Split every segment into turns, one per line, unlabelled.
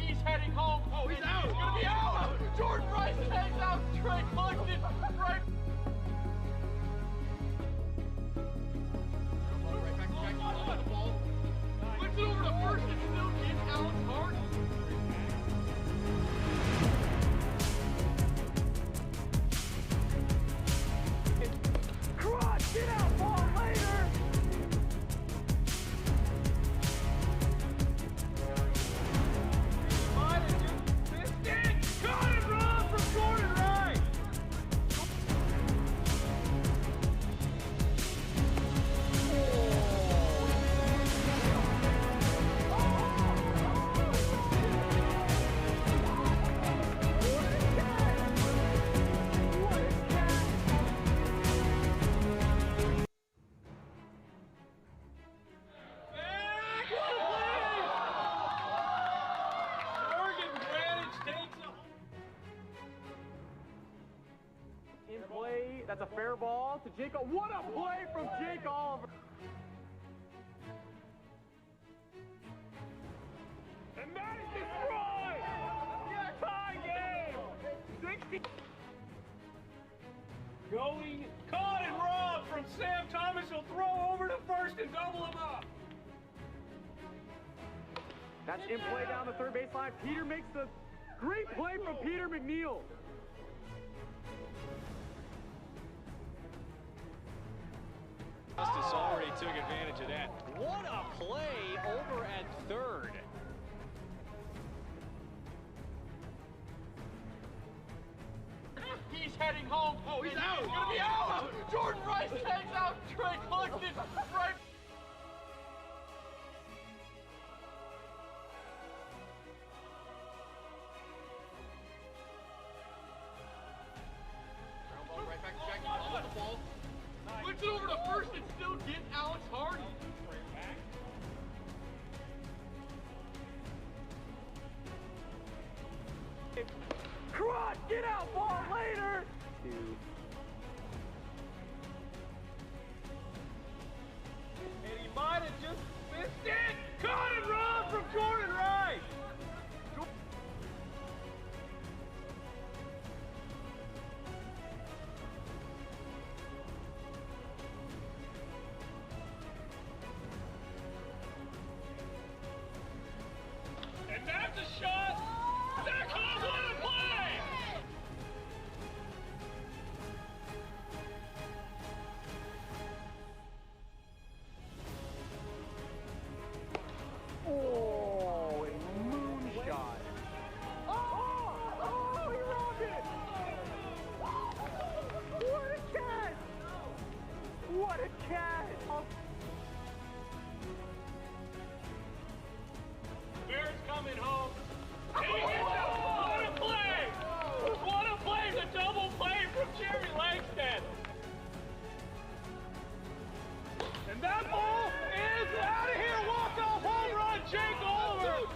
He's heading home. Oh, he's out. He's gonna be out. Jordan Rice takes out Trey Cluxton. Right back to Jack. The ball. Flips it over to first and still gets Alex Hart.
Cross, get out, ball later. In play, that's a fair ball to Jake. What a play from Jake Oliver! And that is destroyed! Yeah, tie game! 60.
Going, caught and robbed from Sam Thomas. He'll throw over to first and double him up.
That's in play down the third baseline. Peter makes the great play from Peter McNeil.
Justice already took advantage of that. What a play over at third.
He's heading home. Oh, he's out. He's gonna be out. Jordan Rice takes out Trey Cluxton. Right. Right back to Jack. The ball. Flips it over to first and still gets Alex Hart.
Cross, get out, ball later.
And he might have just missed it. Caught and robbed from Jordan Rice. And that's a shot. That calls on a play.
Oh, a moonshot. Oh, he robbed it. What a catch. What a catch.
Bears coming home. And he gets it. What a play! What a play! The double play from Jerry Langston. And that ball is out of here. Walk-off home run, Jake Oliver.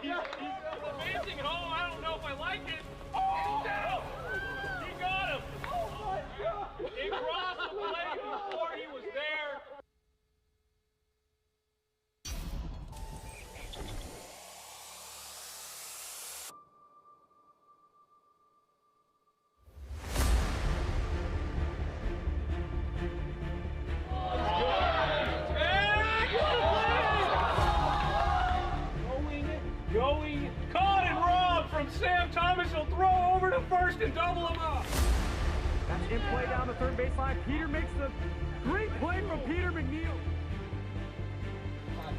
He's advancing home. I don't know if I like it. Oh! No! He got him. Oh my God! He crossed the plate before he was there. Going, caught and robbed from Sam Thomas. He'll throw over to first and double him up.
That's in play down the third baseline. Peter makes the great play from Peter McNeil.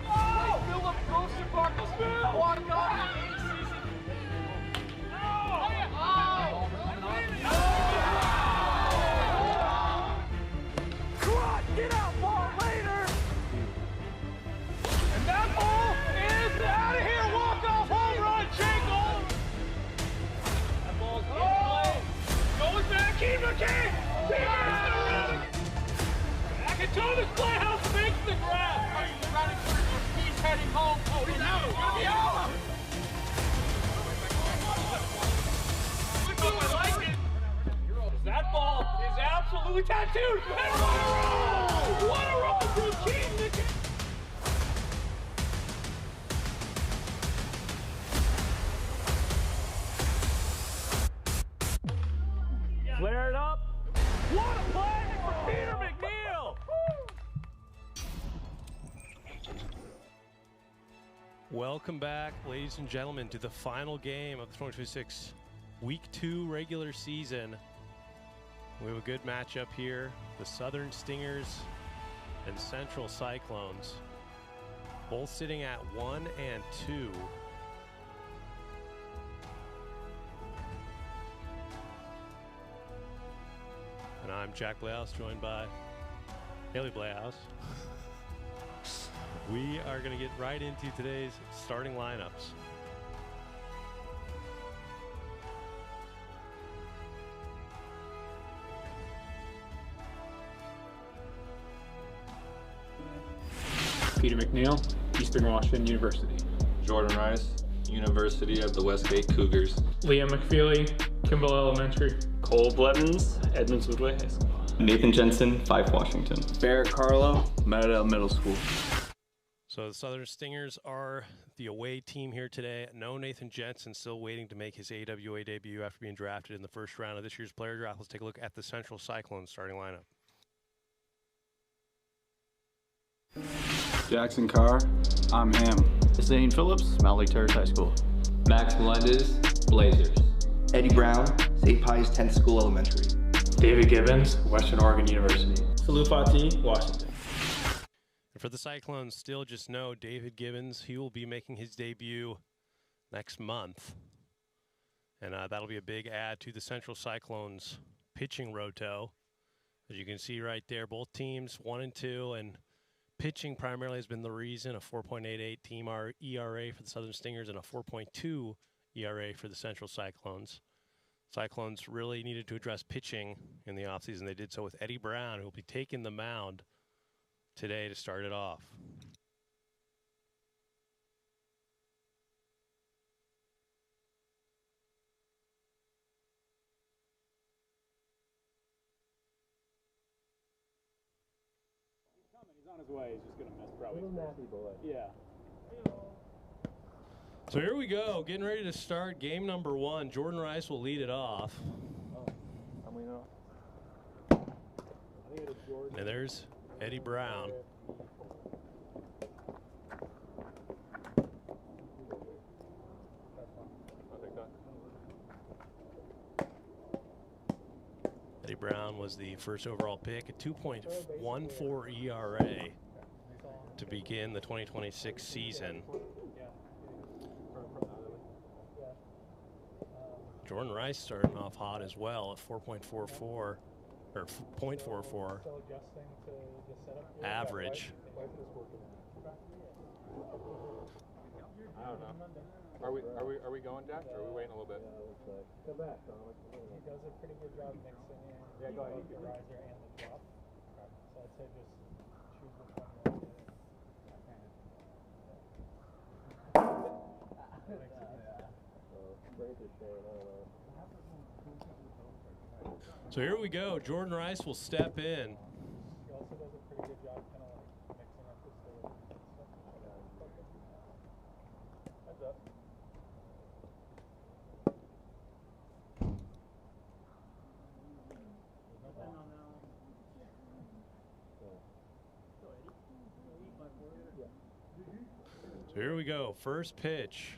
Oh! Philip Gross-Barkelsman walked off the season.
No!
Cross, get out, ball later.
And that ball is out of here. Walk-off home run, Jake Oliver. That ball's in play. Goes back, keep the king. Back into this playhouse, makes the grab.
He's heading home. Oh, he's out. He's gonna be out.
I like it. That ball is absolutely tattooed. And run a roll. What a roll routine! Flare it up. What a play for Peter McNeil!
Welcome back, ladies and gentlemen, to the final game of the 2026 Week 2 regular season. We have a good matchup here. The Southern Stingers and Central Cyclones, both sitting at 1 and 2. And I'm Jack Blahouse, joined by Haley Blahouse. We are going to get right into today's starting lineups.
Peter McNeil, Eastern Washington University.
Jordan Rice, University of the Westgate Cougars.
Liam McFeely, Kimball Elementary.
Cole Blevins, Edmonds Woodway High School.
Nathan Jensen, 5 Washington.
Barrett Carlo, Meadowdale Middle School.
So the Southern Stingers are the away team here today. No Nathan Jensen, still waiting to make his AWA debut after being drafted in the first round of this year's player draft. Let's take a look at the Central Cyclones starting lineup.
Jackson Carr, I'm him.
Zane Phillips, Mount Lake Terrace High School.
Max Melendez, Blazers.
Eddie Brown, St. Pius 10th School Elementary.
David Gibbons, Western Oregon University.
Salou Fati, Washington.
And for the Cyclones, still just know David Gibbons. He will be making his debut next month. And that'll be a big add to the Central Cyclones pitching roto. As you can see right there, both teams 1 and 2, and pitching primarily has been the reason. A 4.88 team ERA for the Southern Stingers and a 4.2 ERA for the Central Cyclones. Cyclones really needed to address pitching in the offseason. They did so with Eddie Brown, who will be taking the mound today to start it off.
He's on his way. He's just going to miss probably. Little nappy boy. Yeah.
So here we go, getting ready to start game number 1. Jordan Rice will lead it off. And there's Eddie Brown. Eddie Brown was the first overall pick, a 2.14 ERA to begin the 2026 season. Jordan Rice starting off hot as well at 4.44 or 0.44 average.
I don't know. Are we going, Jack? Or are we waiting a little bit? Come back, Dominic. He does a pretty good job mixing in. Yeah, go ahead. The riser and the drop. So I'd say just choose which one you want to do.
So here we go. Jordan Rice will step in.
He also does a pretty good job kind of like mixing up the stage and stuff. Heads up.
So here we go. First pitch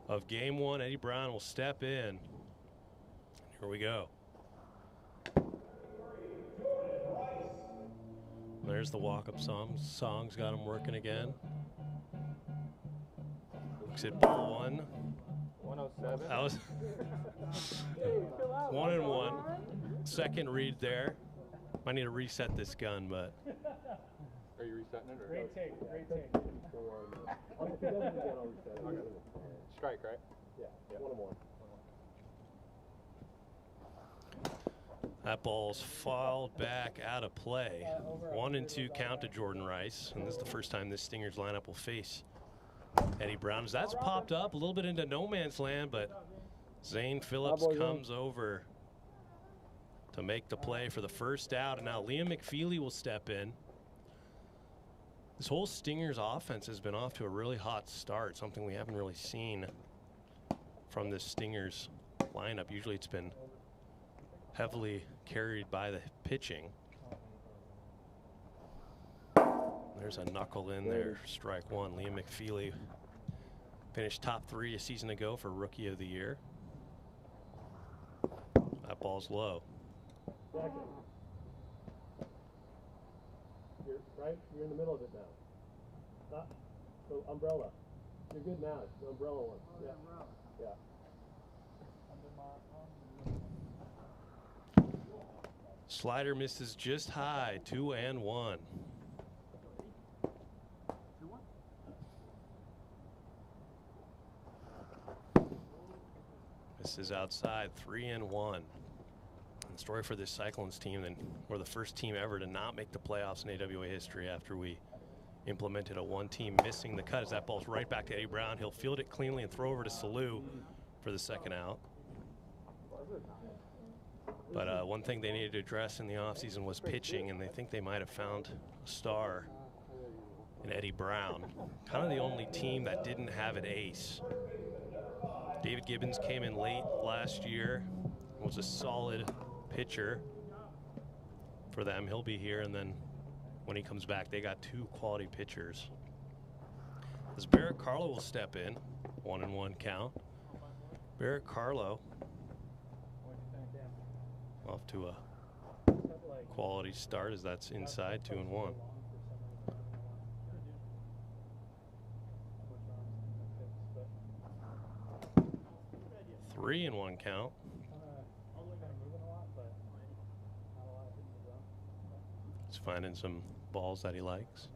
of game 1. Eddie Brown will step in. Here we go. There's the walk-up song. Song's got him working again. Looks at ball 1.
107.
That was 1-1. Second read there. Might need to reset this gun, but.
Are you resetting it? Or? Great take. Strike, right? Yeah. 1-1.
That ball's fouled back out of play. 1-2 count to Jordan Rice, and this is the first time this Stingers lineup will face Eddie Brown. That's popped up a little bit into no man's land, but Zane Phillips comes over to make the play for the first out. And now Liam McFeely will step in. This whole Stingers offense has been off to a really hot start, something we haven't really seen from this Stingers lineup. Usually it's been heavily carried by the pitching. There's a knuckle in there, strike one. Liam McFeely finished top 3 a season ago for Rookie of the Year. That ball's low.
You're right. You're in the middle of it now. Stop. So umbrella. You're good now. It's the umbrella one. Yeah. Yeah.
Slider misses just high. 2-1. This is outside. 3-1. The story for this Cyclones team, then we're the first team ever to not make the playoffs in AWA history after we implemented a one-team missing the cut. As that ball's right back to Eddie Brown. He'll field it cleanly and throw over to Salou for the second out. But one thing they needed to address in the offseason was pitching, and they think they might have found a star in Eddie Brown. Kind of the only team that didn't have an ace. David Gibbons came in late last year, was a solid pitcher for them. He'll be here, and then when he comes back, they got 2 quality pitchers. As Barrett Carlo will step in, 1-1 count. Barrett Carlo off to a quality start as that's inside. 2-1. 3-1 count. He's finding some balls that he likes.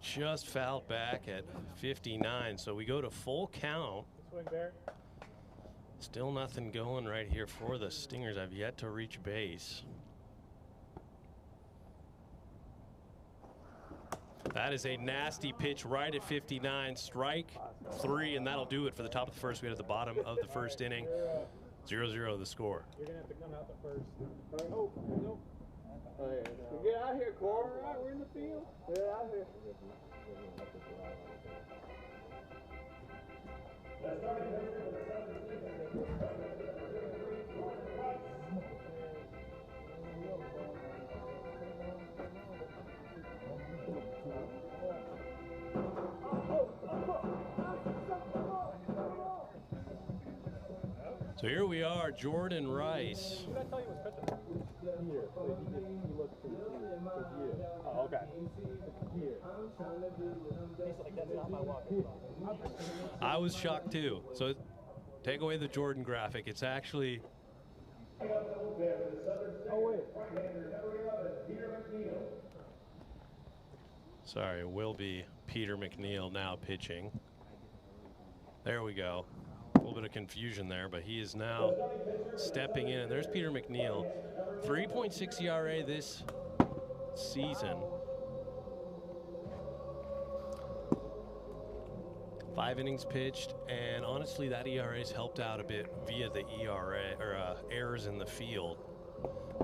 Just fouled back at 59, so we go to full count. Still nothing going right here for the Stingers. I've yet to reach base. That is a nasty pitch right at 59. Strike 3, and that'll do it for the top of the first. We had at the bottom of the first inning. 0-0 the score.
You're going to have to come out the first. Oh, no. Get out here, Cora. All right, we're in the field. Get out here.
So here we are, Jordan Rice.
Did I tell you it was pitching? Here. Oh, okay. Here. He's like, that's not my walking spot.
I was shocked too. So take away the Jordan graphic. It's actually.
Oh, wait.
Sorry, it will be Peter McNeil now pitching. There we go. A little bit of confusion there, but he is now stepping in. And there's Peter McNeil. 3.6 ERA this season. 5 innings pitched, and honestly, that ERA's helped out a bit via the ERA or errors in the field.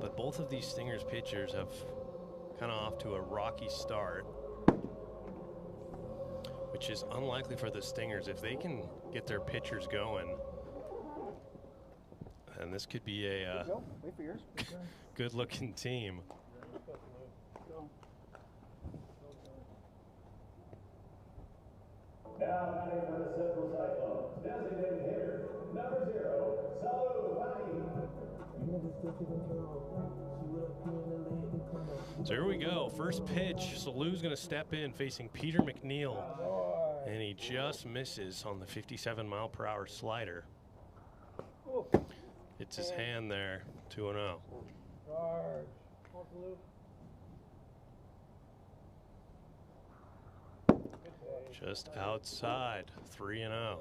But both of these Stingers pitchers have kind of off to a rocky start, which is unlikely for the Stingers. If they can get their pitchers going, and this could be a good-looking team.
Now batting for the Central Cyclones, designated hitter, number 0, Salou
So here we go. First pitch. Salou's going to step in facing Peter McNeil. And he just misses on the 57-mile-per-hour slider. Hits his hand there. 2-0. Just outside. 3-0.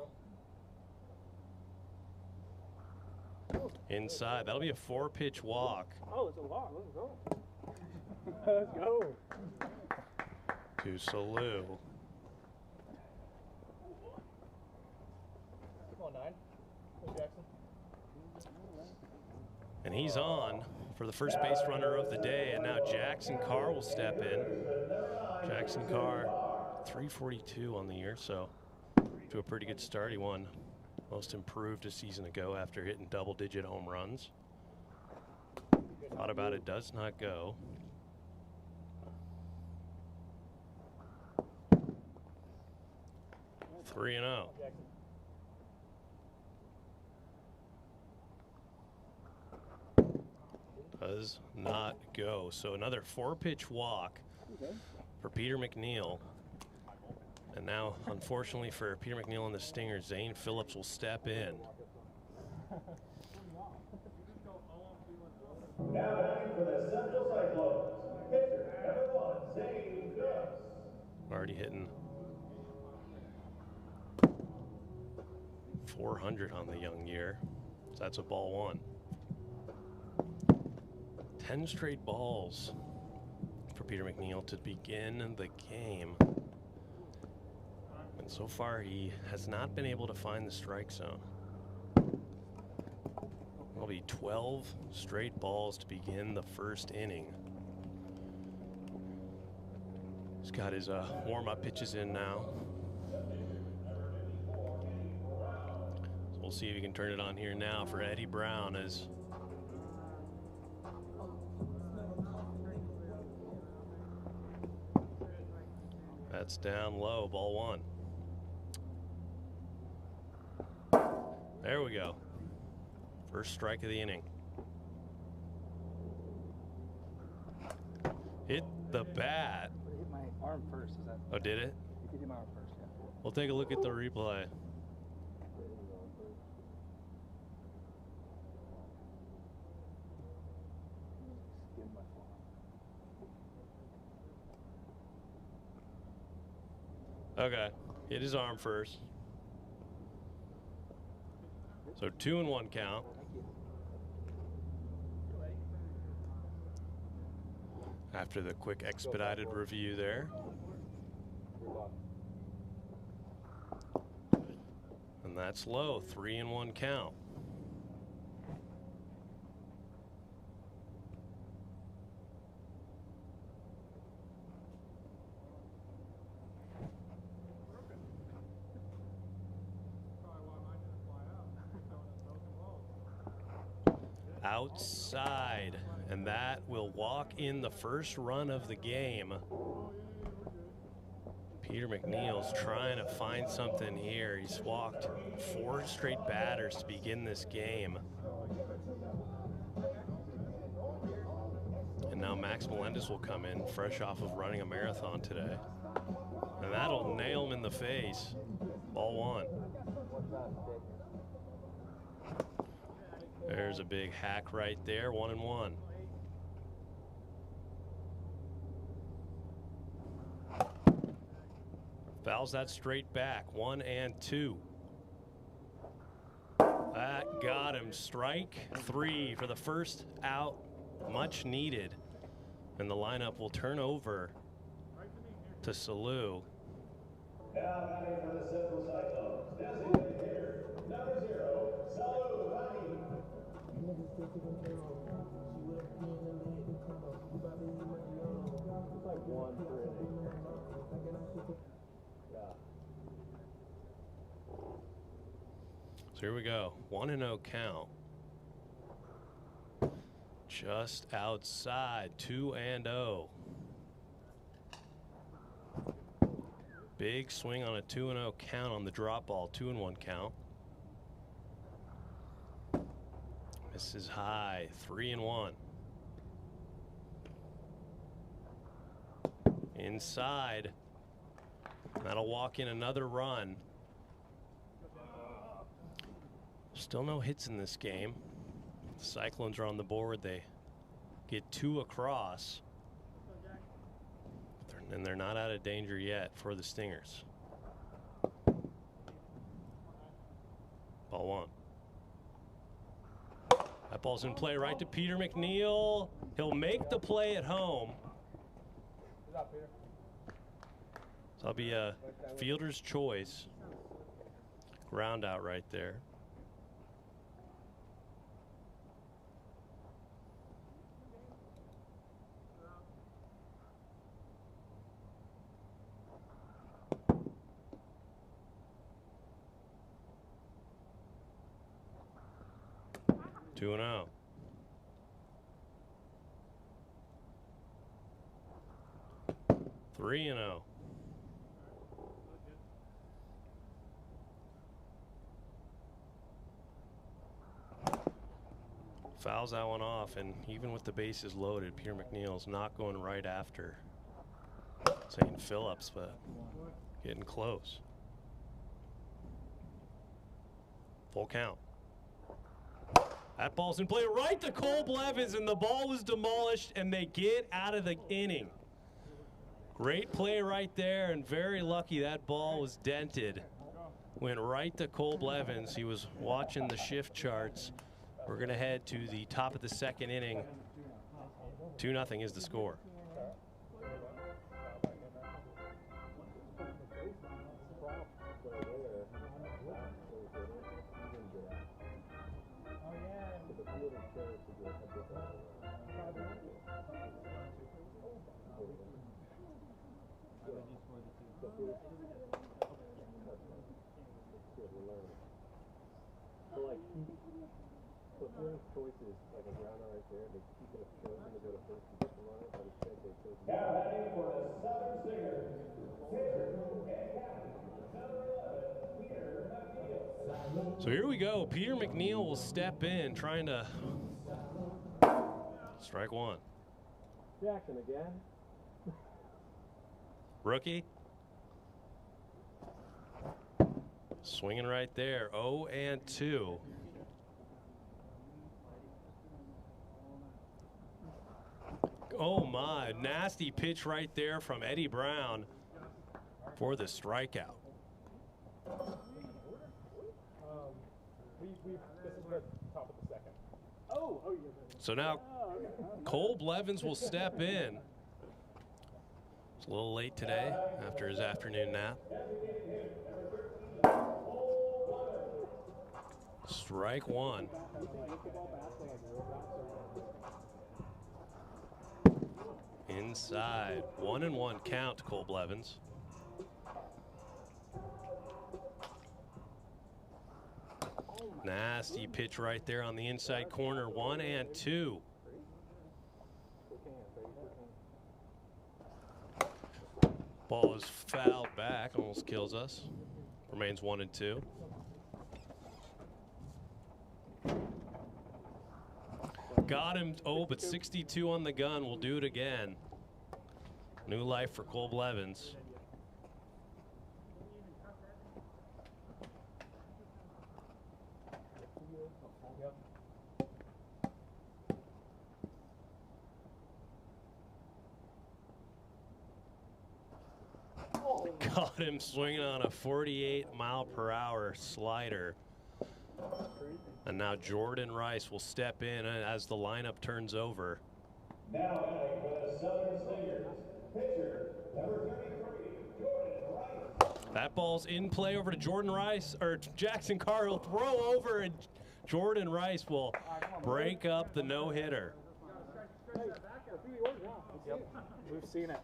Inside. That'll be a 4-pitch walk.
Oh, it's a walk. Let's go. Let's go.
To Salou.
Come on, 9. Go Jackson.
And he's on for the first base runner of the day, and now Jackson Carr will step in. Jackson Carr, 342 on the year, so to a pretty good start. He won Most Improved a season ago after hitting double-digit home runs. Thought about it, does not go. Three and oh. Does not go. So another 4-pitch walk for Peter McNeil. And now, unfortunately for Peter McNeil and the Stingers, Zane Phillips will step in.
Now batting for the Central Cyclones, pitcher number 1, Zane Phillips.
Already hitting 400 on the young year. So that's a ball one. 10 straight balls for Peter McNeil to begin the game. And so far, he has not been able to find the strike zone. It'll be 12 straight balls to begin the first inning. He's got his warm-up pitches in now. So we'll see if he can turn it on here now for Eddie Brown as that's down low, ball one. There we go. First strike of the inning. Hit the bat.
It hit my arm first. Is that?
Oh, did it?
It hit my arm first, yeah.
We'll take a look at the replay. Okay, hit his arm first. So 2-1 count. After the quick expedited review there. And that's low, 3-1 count. Outside, and that will walk in the first run of the game. Peter McNeil's trying to find something here. He's walked 4 straight batters to begin this game. And now Max Melendez will come in, fresh off of running a marathon today. And that'll nail him in the face. Ball one. There's a big hack right there, 1-1. Fouls that straight back, 1-2. That got him. Strike 3 for the first out, much needed. And the lineup will turn over to Salou.
Now batting for the Central Cyclones, designated hitter, number 0, Salou.
So here we go, 1-0 count. Just outside, 2-0. Big swing on a 2-0 count on the drop ball, 2-1 count. This is high, 3-1. Inside. That'll walk in another run. Still no hits in this game. The Cyclones are on the board. They get 2 across. And they're not out of danger yet for the Stingers. Ball one. That ball's in play right to Peter McNeil. He'll make the play at home. So that'll be a fielder's choice. Ground out right there. 2-0. Three and 0. Fouls that one off, and even with the bases loaded, Peter McNeil's not going right after St. Phillips, but getting close. Full count. That ball's in play right to Cole Blevins, and the ball was demolished, and they get out of the inning. Great play right there, and very lucky that ball was dented. Went right to Cole Blevins. He was watching the shift charts. We're going to head to the top of the second inning. 2-0 is the score.
Now heading for the Southern Singers, pitcher and captain, number 11, Peter McNeil.
So here we go. Peter McNeil will step in, trying to strike one.
Jackson again.
Rookie. Swinging right there. 0-2. Oh my, nasty pitch right there from Eddie Brown for the strikeout.
This is the top of the second.
So now Cole Blevins will step in. It's a little late today after his afternoon nap. Strike one. Inside. 1-1 count to Cole Blevins. Nasty pitch right there on the inside corner. 1-2. Ball is fouled back, almost kills us. Remains 1-2. Got him. Oh, but 62 on the gun. We'll do it again. New life for Cole Blevins. Got him swinging on a 48-mile-per-hour slider. And now Jordan Rice will step in as the lineup turns over.
Now batting for the Southern Singers, pitcher number 33, Jordan Rice.
That ball's in play over to Jordan Rice, or Jackson Carr will throw over, and Jordan Rice will break up the no-hitter.
Yep, we've seen it.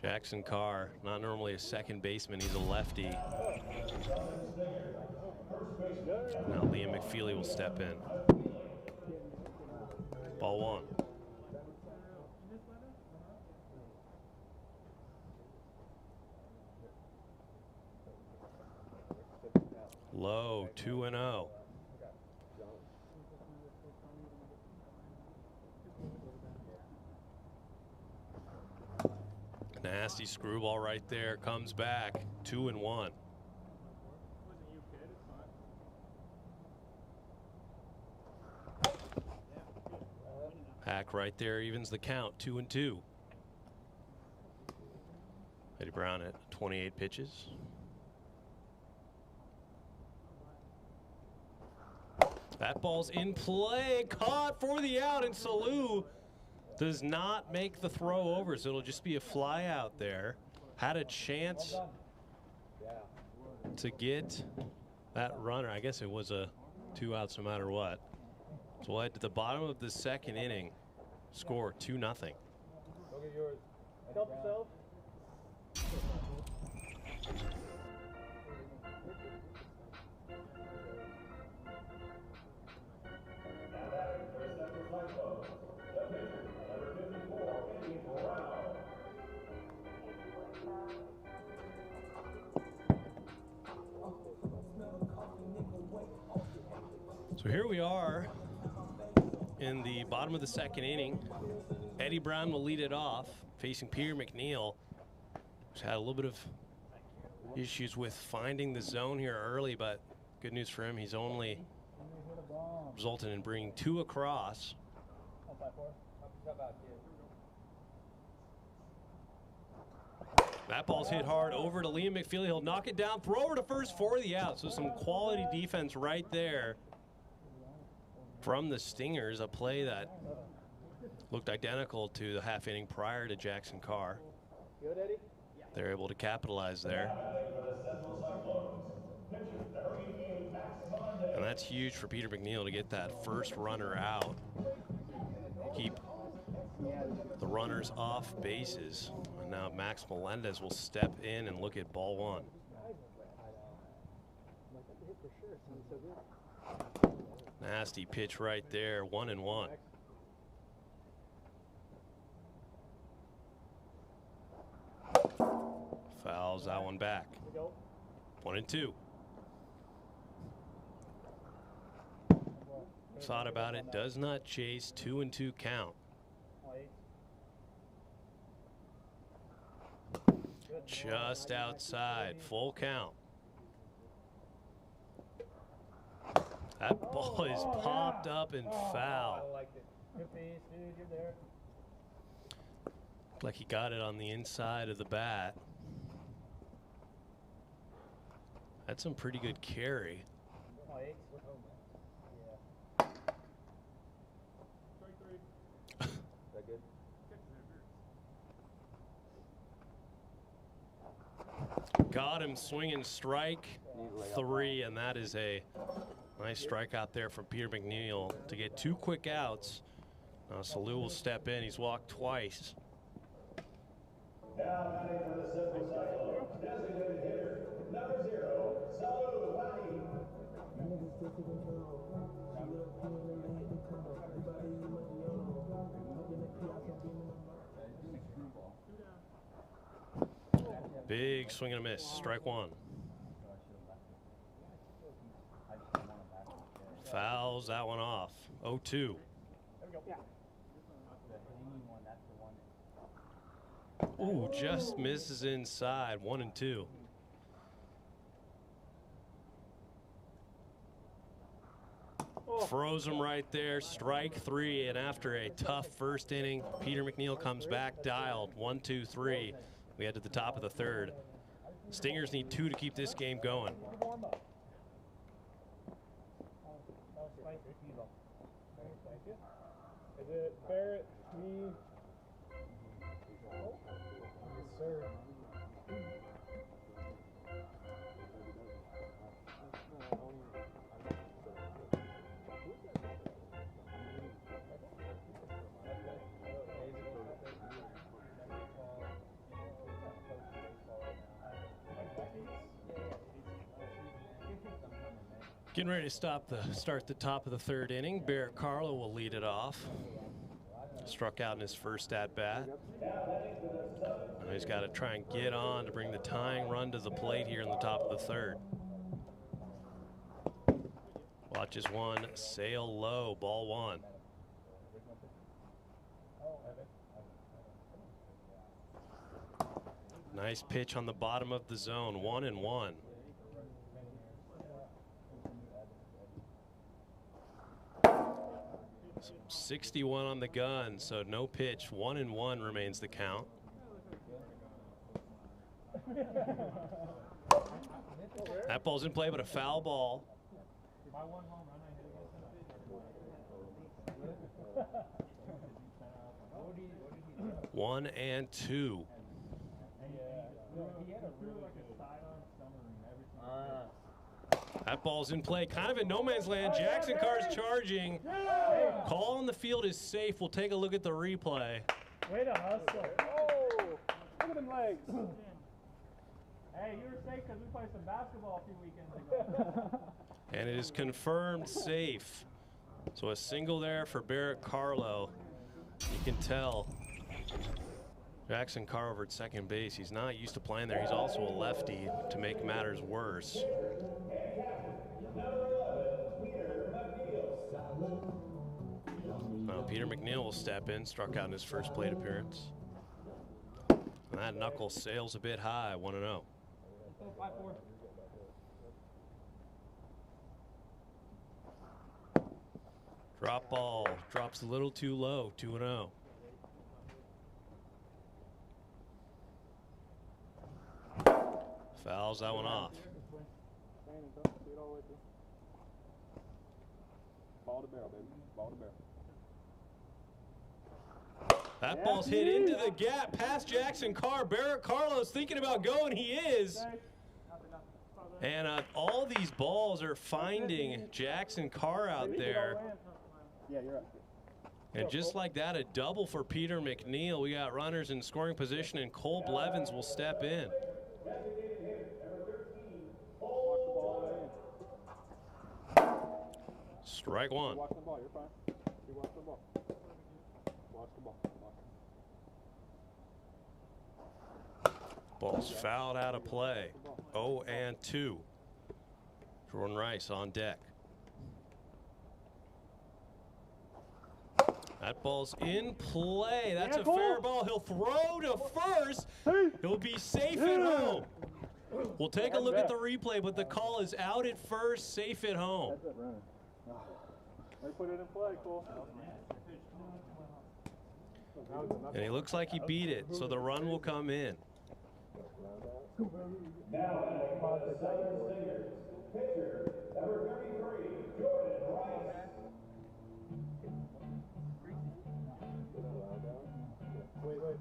Jackson Carr, not normally a second baseman, he's a lefty. Now Liam McFeely will step in. Ball one. Low, 2-0. Nasty screwball right there, comes back, 2-1. Hack right there evens the count, 2-2. Eddie Brown at 28 pitches. That ball's in play, caught for the out, and Salou does not make the throw over, so it'll just be a fly out there. Had a chance to get that runner. I guess it was a 2 outs no matter what. So we'll head to the bottom of the second inning. Score 2-0.
Go get yours. Help yourself.
So here we are in the bottom of the second inning. Eddie Brown will lead it off, facing Peter McNeil, who's had a little bit of issues with finding the zone here early, but good news for him, he's only resulted in bringing 2 across. That ball's hit hard over to Liam McFeely. He'll knock it down, throw over to first for the out. So some quality defense right there from the Stingers, a play that looked identical to the half inning prior to Jackson Carr. They're able to capitalize there. And that's huge for Peter McNeil to get that first runner out. Keep the runners off bases. And now Max Melendez will step in and look at ball 1. Nasty pitch right there, 1-1. Fouls that one back. 1-2. Thought about it, does not chase, 2-2 count. Just outside, full count. That ball is popped up and foul. Looked like he got it on the inside of the bat. That's some pretty good carry. Got him swinging strike 3, and that is a nice strikeout there from Peter McNeil to get 2 quick outs. Now Salou will step in. He's walked twice.
Now batting for the Central Cyclones, designated hitter, number 0, Salou Wadi.
Big swing and a miss, strike 1. Fouls that one off, 0-2. Ooh, just misses inside, 1-2. Froze him right there, strike 3, and after a tough first inning, Peter McNeil comes back dialed, 1-2-3. We head to the top of the 3rd. Stingers need 2 to keep this game going.
Is it Barrett, me? Yes, sir.
Getting ready to start the top of the 3rd inning. Barrett Carlo will lead it off. Struck out in his first at-bat. Now he's got to try and get on to bring the tying run to the plate here in the top of the 3rd. Watches one sail low, ball 1. Nice pitch on the bottom of the zone, 1-1. 61 on the gun, so no pitch. 1-1 remains the count. That ball's in play, but a foul ball. 1-2. That ball's in play, kind of in no man's land. Jackson Carr's charging. Call on the field is safe. We'll take a look at the replay.
Way to hustle. Oh, look at them legs. Hey, you were safe because we played some basketball a few weekends ago.
And it is confirmed safe. So a single there for Barrett Carlo. You can tell Jackson Carr over at second base. He's not used to playing there. He's also a lefty to make matters worse. McNeil will step in, struck out in his first plate appearance. And that knuckle sails a bit high, 1-0. Drop ball, drops a little too low, 2-0. Fouls that one off.
Ball to barrel, baby. Ball to barrel.
That ball's hit into the gap past Jackson Carr. Barrett Carlos thinking about going. He is. And all these balls are finding Jackson Carr out there.
Yeah, you're right.
And just like that, a double for Peter McNeil. We got runners in scoring position, and Cole Blevins will step in. Strike one.
Watch the ball, you're fine. You watch the ball. Watch the ball.
Ball's fouled out of play. 0-2. Jordan Rice on deck. That ball's in play. That's a fair ball. He'll throw to first. He'll be safe at home. We'll take a look at the replay, but the call is out at first, safe at home.
They put it in play, Cole.
And he looks like he beat it, so the run will come in.
Now, the Southern Stingers, pitcher, number 33, Jordan Rice.
Wait.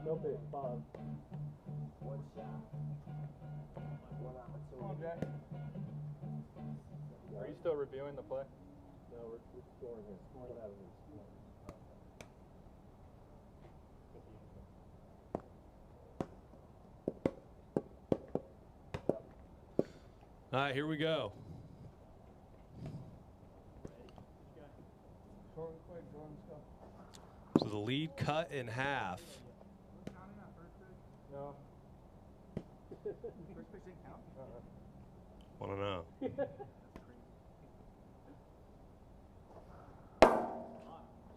No pitch, Bob. One shot. One opportunity.
Come on, Jack. Are you still reviewing the play?
No, we're scoring here. Scoring out of this.
All right, here we go. So the lead cut in half.
No.
First pitch didn't count?
Want to know?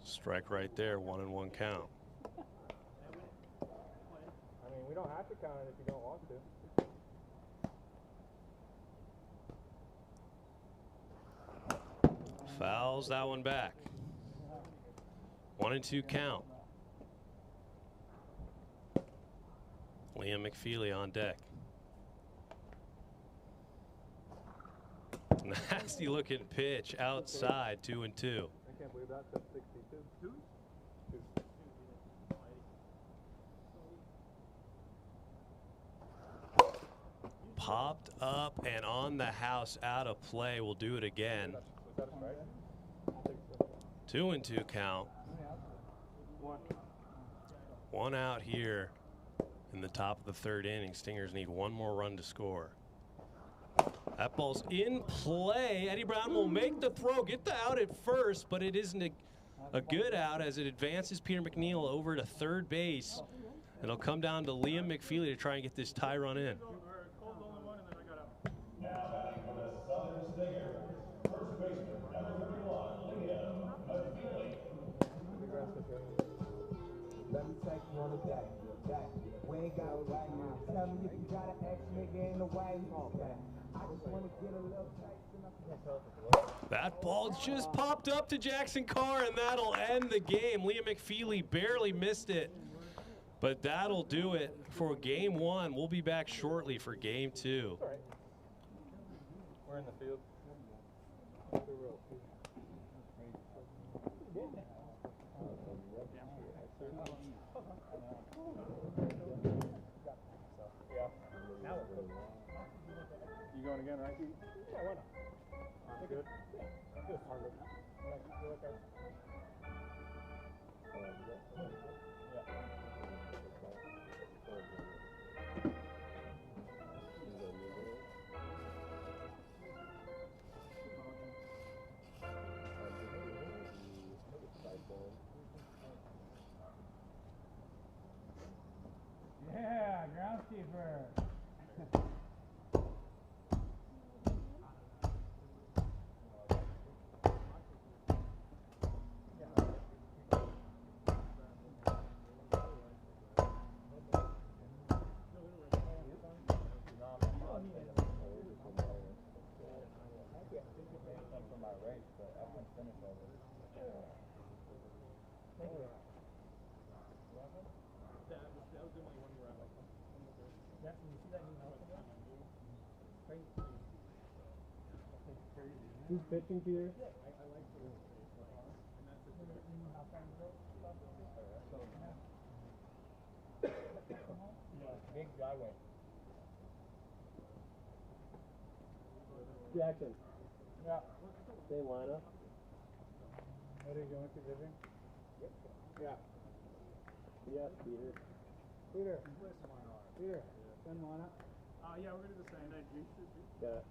Strike right there, 1-1 count.
I mean, we don't have to count it if you don't want to.
Fouls that one back. 1-2 count. Liam McFeely on deck. Nasty looking pitch outside, 2-2.
I can't believe that. That's 62.
Popped up and on the house, out of play. We'll do it again.
Was that a strike?
2-2 count. One out here in the top of the third inning. Stingers need one more run to score. That ball's in play. Eddie Brown will make the throw, get the out at first, but it isn't a good out as it advances Peter McNeil over to third base. And it'll come down to Liam McFeely to try and get this tie run in.
Now batting for the Southern Stingers, first baseman, number 31, Liam McFeely.
Let me take you on the deck. We ain't got it right now. Tell me if you got an ex nigga in the way. I just want to get a little taste.
That ball just popped up to Jackson Carr, and that'll end the game. Liam McFeely barely missed it, but that'll do it for game one. We'll be back shortly for game two.
We're in the field. You going again, right? Yeah, why not? Good. Good. Yeah, groundskeeper.
Who's pitching, Peter?
Big driveway.
Jackson.
Yeah.
Same lineup.
What are you going to, Vivian? Yep. Yeah.
Yes, Peter.
Peter. Peter. Send lineup. Yeah, we're going to do the same.
Yeah.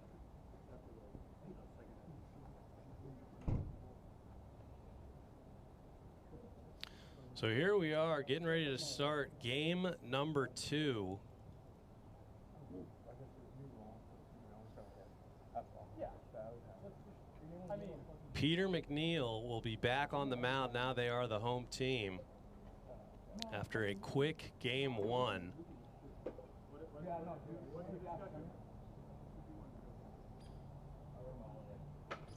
So here we are getting ready to start game number 2. Peter McNeil will be back on the mound. Now they are the home team after a quick game 1.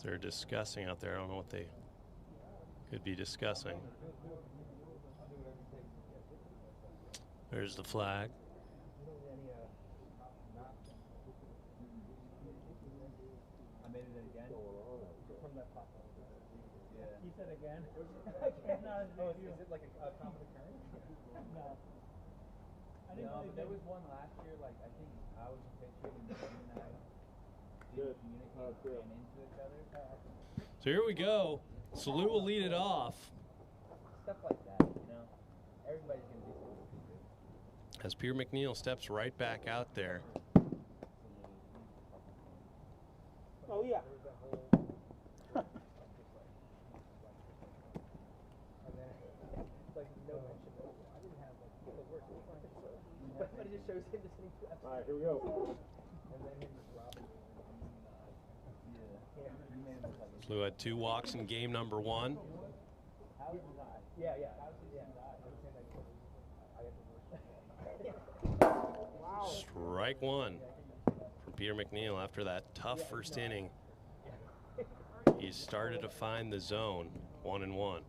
They're discussing out there. I don't know what they could be discussing. There's the flag.
I made it again. You said again? Is it like a common occurrence? No. No, but there was one last year, like I think I was pitching and I didn't communicate and into each other.
So here we go. Salou will lead it off.
Stuff like that, you know. Everybody's gonna do something.
As Peter McNeil steps right back out there.
Oh yeah.
All right, here we go.
Salou had 2 walks in game number 1.
Yeah.
Strike 1 from Peter McNeil after that tough first inning. He started to find the zone, 1-1.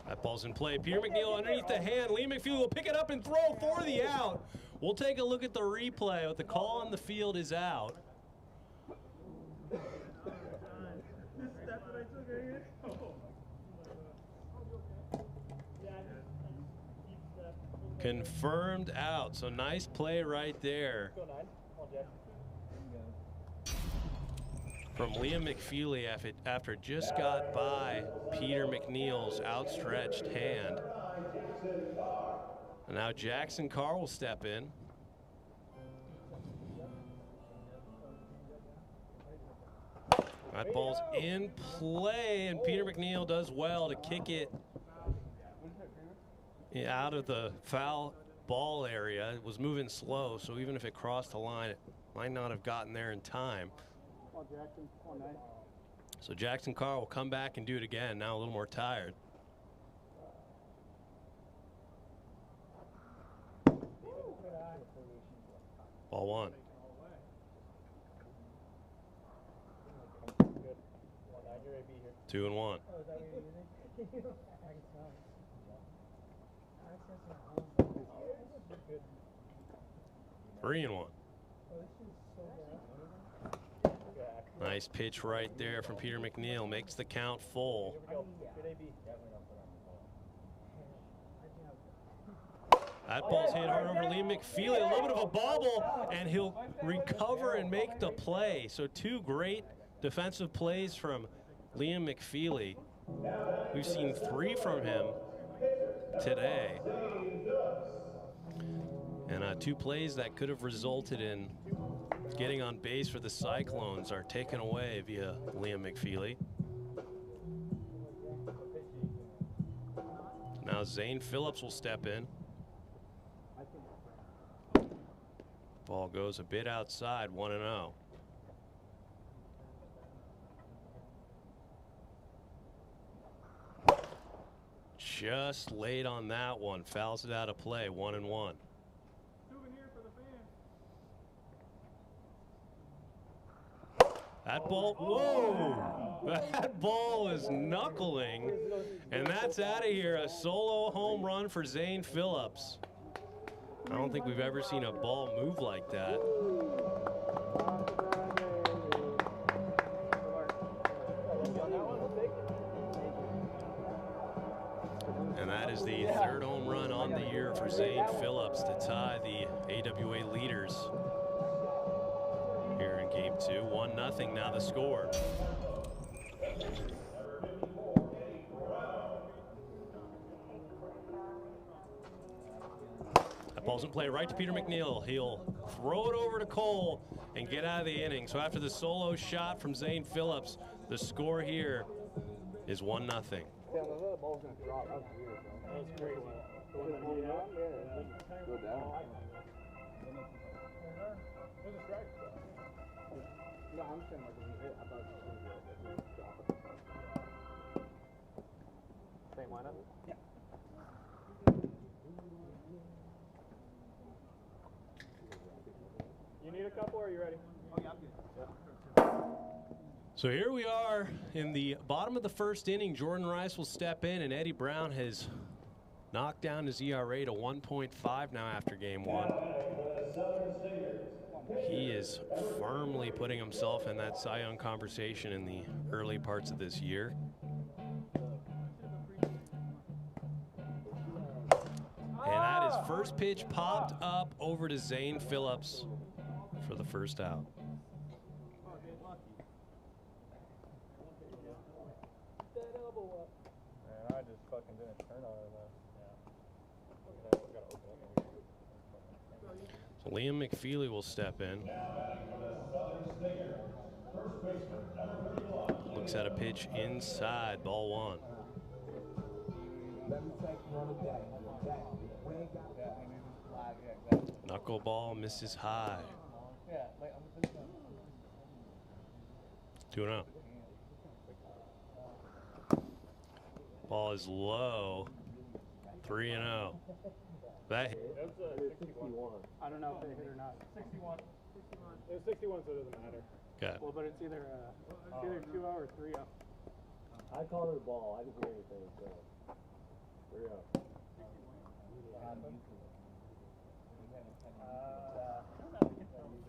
That ball's in play. Peter McNeil underneath the hand. Liam McFeely will pick it up and throw for the out. We'll take a look at the replay, but the call on the field is out. Confirmed out. So nice play right there from Liam McFeely after it just got by Peter McNeil's outstretched hand. And now Jackson Carr will step in. That ball's in play, and Peter McNeil does well to kick it out of the foul ball area. It was moving slow, so even if it crossed the line, it might not have gotten there in time. So Jackson Carr will come back and do it again, now a little more tired. Ball 1. Two and 1. 3-1. Nice pitch right there from Peter McNeil. Makes the count full. That ball's hit hard over Liam McFeely. A little bit of a bobble, and he'll recover and make the play. So 2 great defensive plays from Liam McFeely. We've seen 3 from him today. And 2 plays that could have resulted in getting on base for the Cyclones are taken away via Liam McFeely. Now Zane Phillips will step in. Ball goes a bit outside, 1-0. Just late on that one, fouls it out of play, 1-1. That ball, whoa! That ball is knuckling, and that's out of here. A solo home run for Zane Phillips. I don't think we've ever seen a ball move like that. And that is the third home run on the year for Zane Phillips to tie the AWA leaders here in Game 2. 1-0 now the score. That ball's in play right to Peter McNeil. He'll throw it over to Cole and get out of the inning. So after the solo shot from Zane Phillips, the score here is 1-0.
Yeah, the other ball's gonna drop. That was weird, bro. That was crazy. Go down. There's a strike. No, I'm saying like when you hit, I thought it was gonna drop it. Same lineup? Yeah. You need a couple, or are you ready? Oh yeah, I'm good.
So here we are in the bottom of the first inning. Jordan Rice will step in, and Eddie Brown has knocked down his ERA to 1.5 now after Game 1. He is firmly putting himself in that Cy Young conversation in the early parts of this year. And that is first pitch popped up over to Zane Phillips for the first out.
Man, I just fucking didn't turn on it though.
So Liam McFeely will step in. Looks at a pitch inside, ball 1. Knuckleball misses high. 2-0. Ball is low. 3-0. That hit.
That's 61.
I don't know if they hit or not. 61. It was 61, so it doesn't matter.
Okay.
Well, but it's either 2-0 or 3-0.
I called it a ball. I didn't hear anything. So 3-0.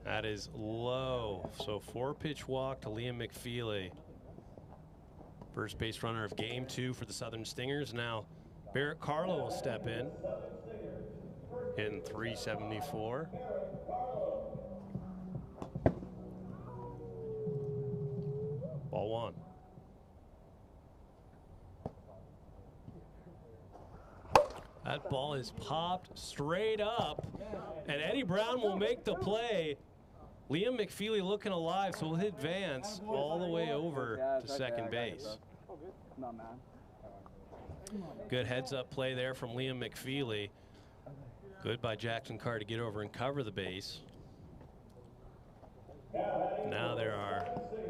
That is low. So 4-pitch walk to Liam McFeely. First base runner of Game 2 for the Southern Stingers. Now Barrett Carlo will step in. Hitting .374. Ball 1. That ball is popped straight up, and Eddie Brown will make the play. Liam McFeely looking alive, so he'll advance all the way over to second base. Good heads-up play there from Liam McFeely. Good by Jackson Carr to get over and cover the base. Now there are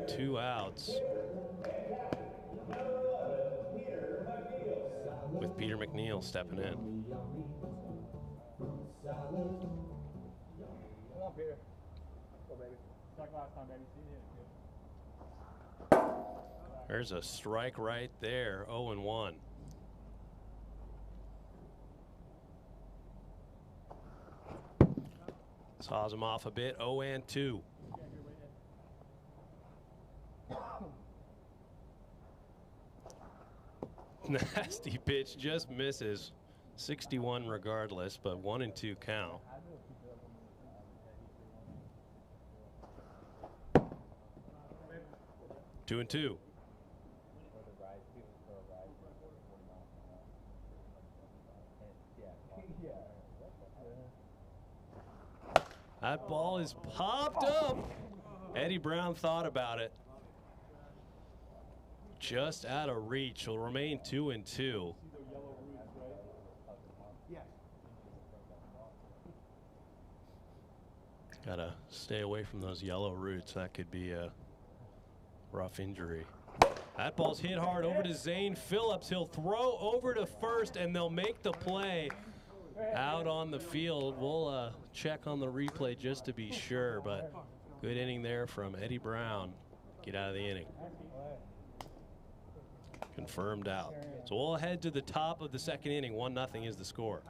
2 outs with Peter McNeil stepping in.
Come on, Peter. Go, baby. It's like last time, baby. See you.
There's a strike right there, 0-1. Saws him off a bit, 0-2. Nasty pitch, just misses. 61 regardless, but 1-2 count. Two and two. That ball is popped up. Eddie Brown thought about it. Just out of reach. Will remain 2-2. Gotta stay away from those yellow roots. That could be a rough injury. That ball's hit hard over to Zane Phillips. He'll throw over to first, and they'll make the play out on the field. We'll check on the replay just to be sure, but good inning there from Eddie Brown. get out of the inning. Confirmed out. So we'll head to the top of the second inning. 1-0 is the score.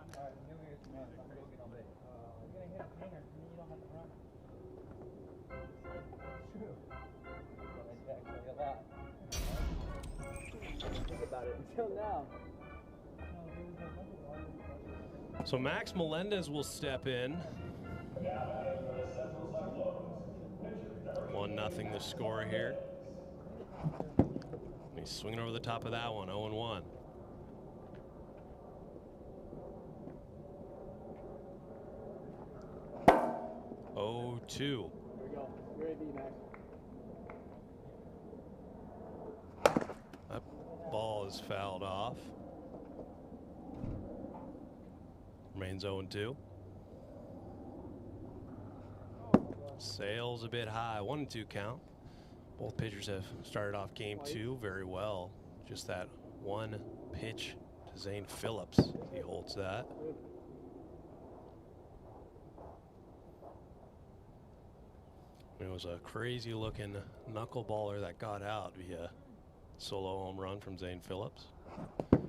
Think about it until now.
So Max Melendez will step in. 1-0 the score here. He's swinging over the top of that one, 0-1. Oh, 2.
Here we go. You're AB, Max.
That ball is fouled off. Remains 0-2. Sails a bit high, 1-2 count. Both pitchers have started off game 2 very well. Just that one pitch to Zane Phillips. He holds that. It was a crazy looking knuckleballer that got out via solo home run from Zane Phillips.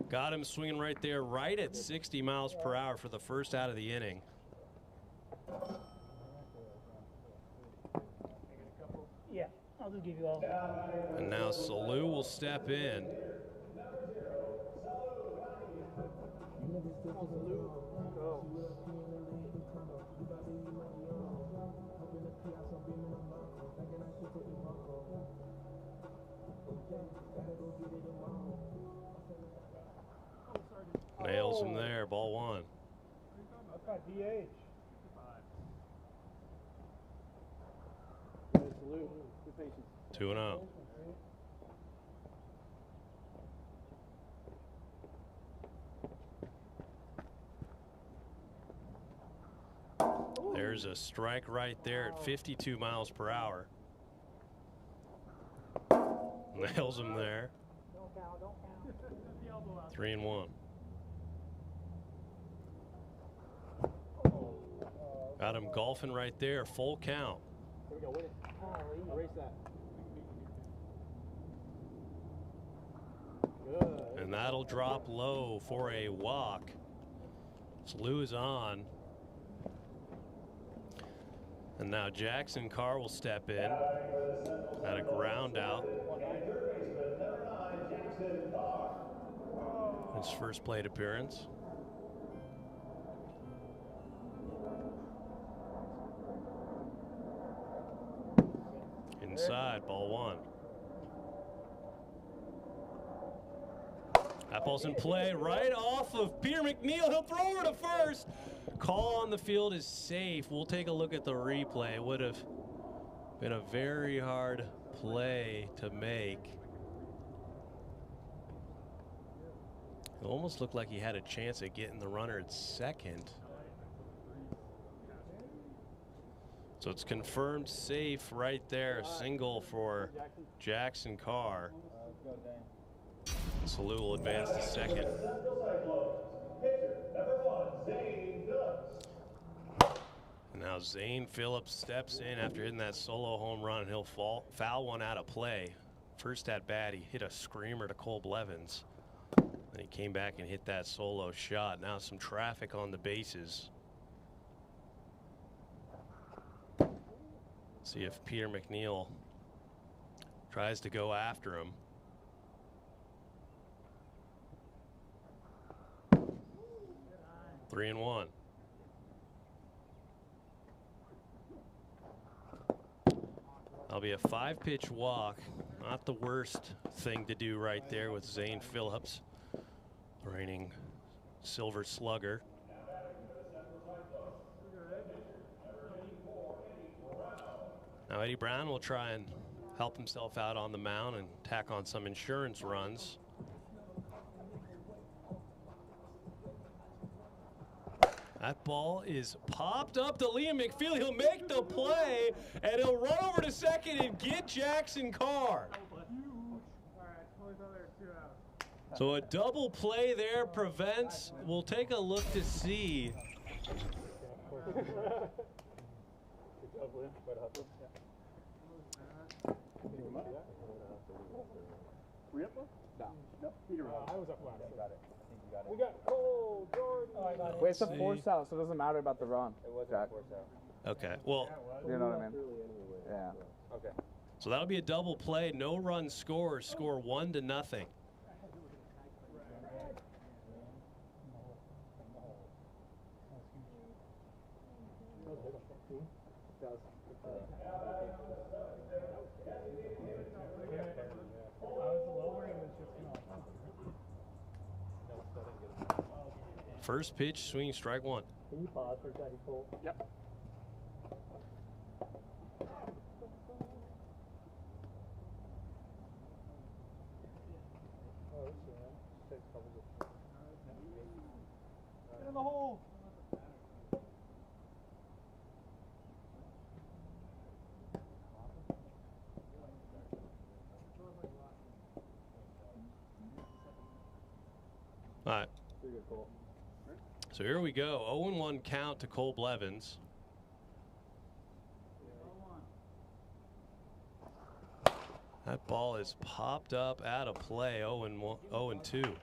Got him swinging right there, right at 60 miles per hour for the first out of the inning.
Yeah, I'll just give you all.
And now Salou will step in. Nails him there, ball 1.
That's got DH.
2-0. There's a strike right there at 52 miles per hour. Nails him there. 3-1. Got him golfing right there, full count.
Here we go, win it. Erase that. Good.
And that'll drop low for a walk. Salou is on. And now Jackson Carr will step in at a ground out. His first plate appearance. Inside, ball 1. That ball's in play right off of Peter McNeil. He'll throw her to first. Call on the field is safe. We'll take a look at the replay. It would have been a very hard play to make. It almost looked like he had a chance at getting the runner at second. So it's confirmed safe right there. Single for Jackson Carr. Salou will advance to second. And now Zane Phillips steps in after hitting that solo home run. He'll foul one out of play. First at bat, he hit a screamer to Cole Blevins. Then he came back and hit that solo shot. Now some traffic on the bases. See if Peter McNeil tries to go after him. Three and one. That'll be a 5-pitch walk. Not the worst thing to do right there with Zane Phillips, the reigning Silver Slugger. Now Eddie Brown will try and help himself out on the mound and tack on some insurance runs. That ball is popped up to Liam McFeely. He'll make the play, and he'll run over to second and get Jackson Carr. So a double play there prevents. We'll take a look to see.
We up? No. No. I was up last.
Got it. I think you got it.
We got Cole, Jordan.
Oh, I got it.
Wait, it's a force out, so it doesn't matter about the run.
It wasn't a force out.
Okay, well,
you know what I mean? Yeah.
Okay.
so that'll be a double play. No run scores. Score 1-0. First pitch, swing, strike one.
Can you pause for a second, Cole?
Yep.
Get in the hole.
All right. So here we go. 0-1 count to Cole Blevins. That ball is popped up out of play. 0-2.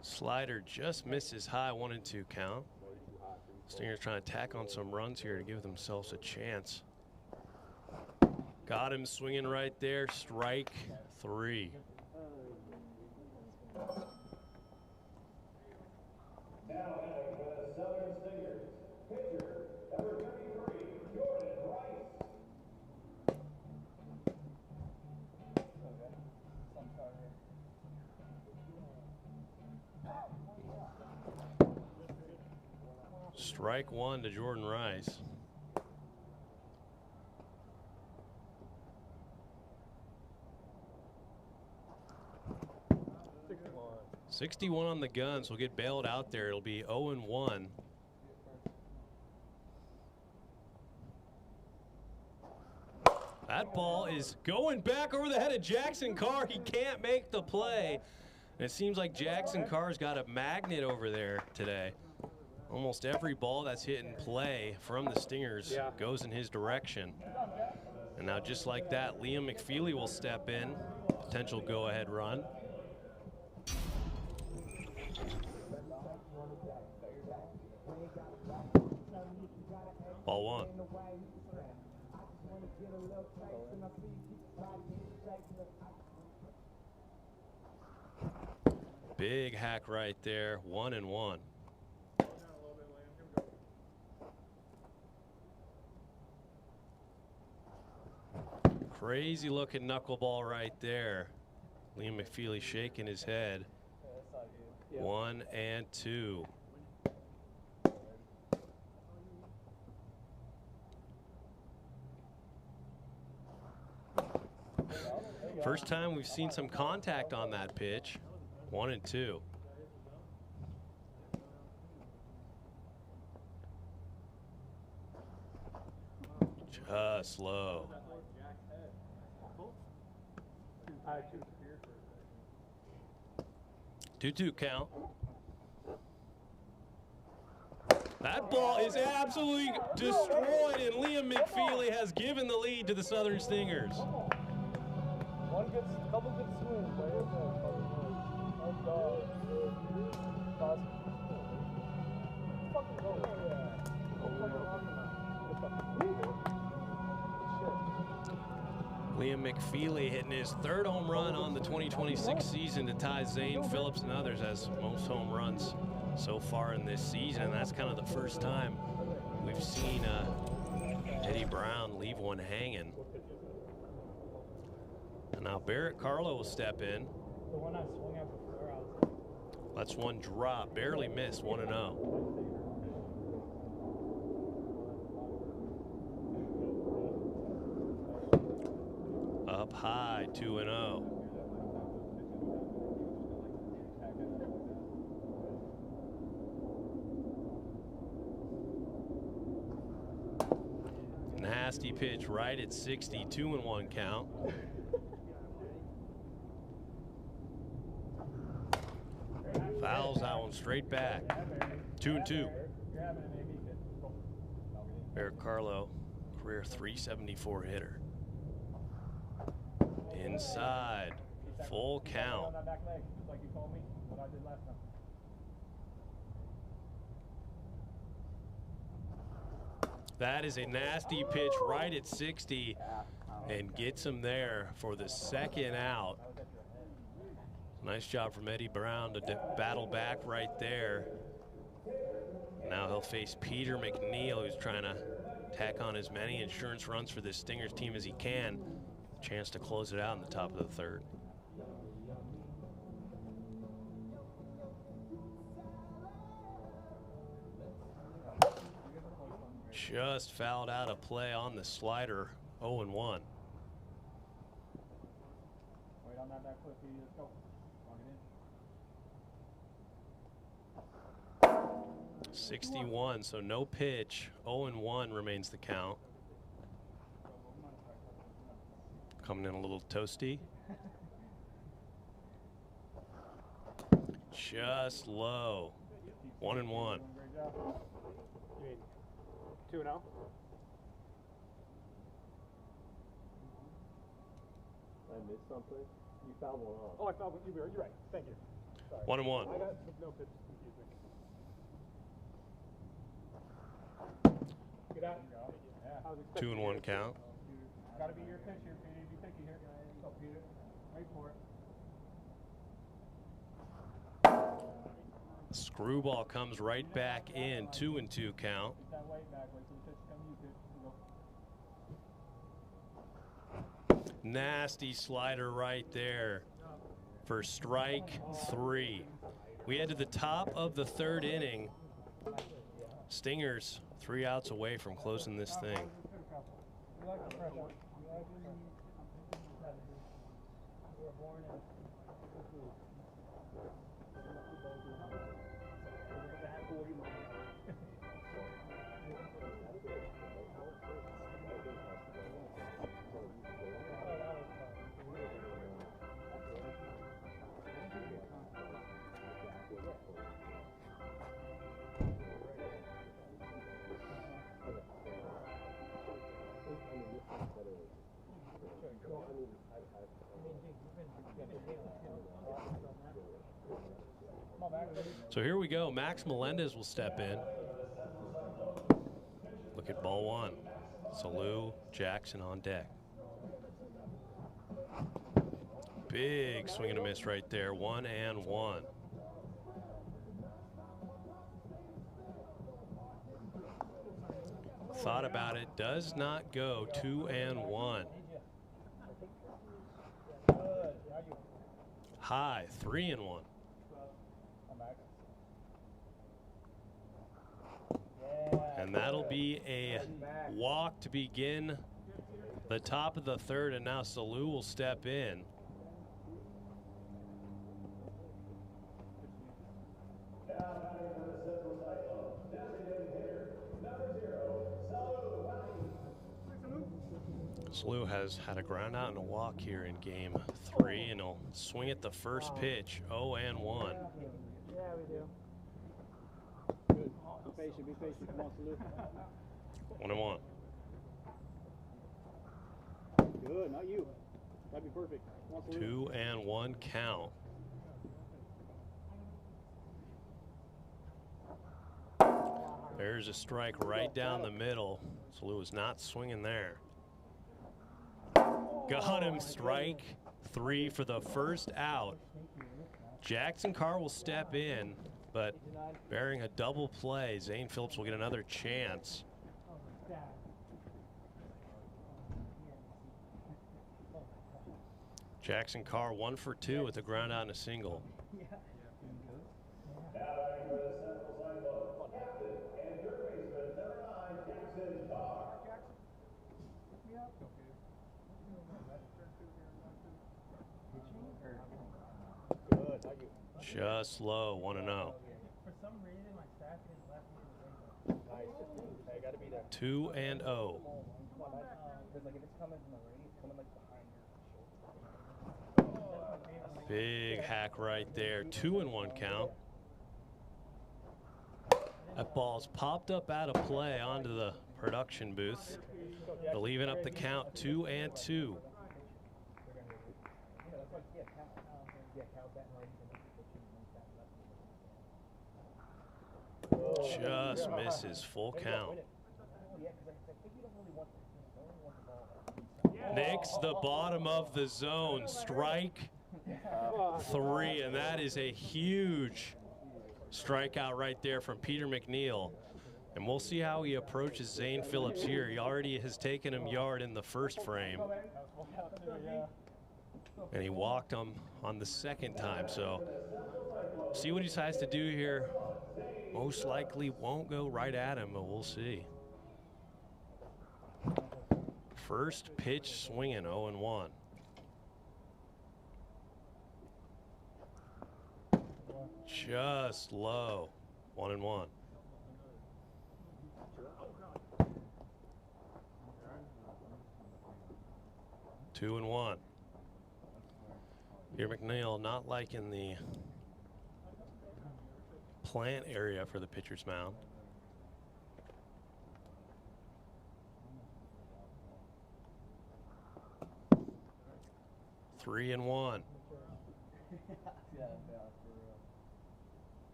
Slider just misses high. 1-2 count. Stingers trying to tack on some runs here to give themselves a chance. Got him swinging right there. Strike 3.
Now entering for the Southern Stingers, pitcher number 33, Jordan Rice.
Strike 1 to Jordan Rice. 61 on the gun, so we'll get bailed out there. It'll be 0-1. That ball is going back over the head of Jackson Carr. He can't make the play. And it seems like Jackson Carr's got a magnet over there today. Almost every ball that's hit in play from the Stingers goes in his direction. And now just like that, Liam McFeely will step in. Potential go-ahead run. Ball one. Big hack right there. 1-1. Crazy looking knuckleball right there. Liam McFeely shaking his head. 1-2. First time we've seen some contact on that pitch. 1-2. Just low. 2-2 count. That ball is absolutely destroyed, and Liam McFeely has given the lead to the Southern Stingers.
Couple good swings.
Liam McFeely hitting his third home run on the 2026 season to tie Zane Phillips and others as most home runs so far in this season. And that's kind of the first time we've seen Eddie Brown leave one hanging. And now Barrett Carlo will step in.
The one I swung at before, I was...
That's one drop, barely missed, 1-0. Up high, 2-0. Nasty pitch right at 60, 2-1 count. Fouls that one straight back. 2-2. Eric Carlo, career .374 hitter. Inside, full count.
On that back leg, just like you told me what I did last time.
That is a nasty pitch right at 60 and gets him there for the second out. Nice job from Eddie Brown to battle back right there. Now he'll face Peter McNeil, who's trying to tack on as many insurance runs for this Stingers team as he can. Chance to close it out in the top of the third. Just fouled out of play on the slider, 0-1.
Wait on that back foot, Petey. Let's go. Lock it in.
61, so no pitch. 0-1 remains the count. Coming in a little toasty. Just low. 1-1.
2-0.
I missed something. You fouled one off.
Oh, I fouled one. You're right. Thank you. Sorry.
1-1.
I got no pitch confusing. Get out. Yeah.
2-1 count.
Gotta be your pitch here, Peter. Be picky here. Go, Peter. Wait for it.
Screwball comes right back in. 2-2 count.
Keep that weight back. Wait till the pitch comes. You pitch. Go.
Nasty slider right there for strike 3. We head to the top of the third inning. Stingers 3 outs away from closing this thing. So here we go. Max Melendez will step in. Look at ball 1. Salou, Jackson on deck. Big swing and a miss right there. 1-1. Thought about it. Does not go. 2-1. High. 3-1. And that'll be a walk to begin the top of the third, and now Salou will step in. Salou has had a ground out and a walk here in game 3, and he'll swing at the first pitch. 0-1.
Yeah, we do. Be patient, come on, Salou.
1-1.
Good, not you. That'd be perfect.
2-1 count. There's a strike right down the middle. Salou is not swinging there. Got him. Strike 3 for the first out. Jackson Carr will step in, but bearing a double play, Zane Phillips will get another chance. Jackson Carr 1 for 2 with a ground out and a single. Just low, 1-0.
For some reason, my stats didn't left me in the range. Nice. I gotta be there.
2-0.
Because like if it's coming from the ring, it's coming like behind your shoulder.
Big hack right there. 2-1 count. That ball's popped up out of play onto the production booth. They're leaving up the count 2-2. Just misses, full count. Nicks the bottom of the zone, strike 3, and that is a huge strikeout right there from Peter McNeil. And we'll see how he approaches Zane Phillips here. He already has taken him yard in the first frame, and he walked him on the second time. So see what he decides to do here. Most likely won't go right at him, but we'll see. First pitch swinging, 0-1. Just low, 1-1. Two and one. Here McNeil not liking the plant area for the pitcher's mound. Three and one.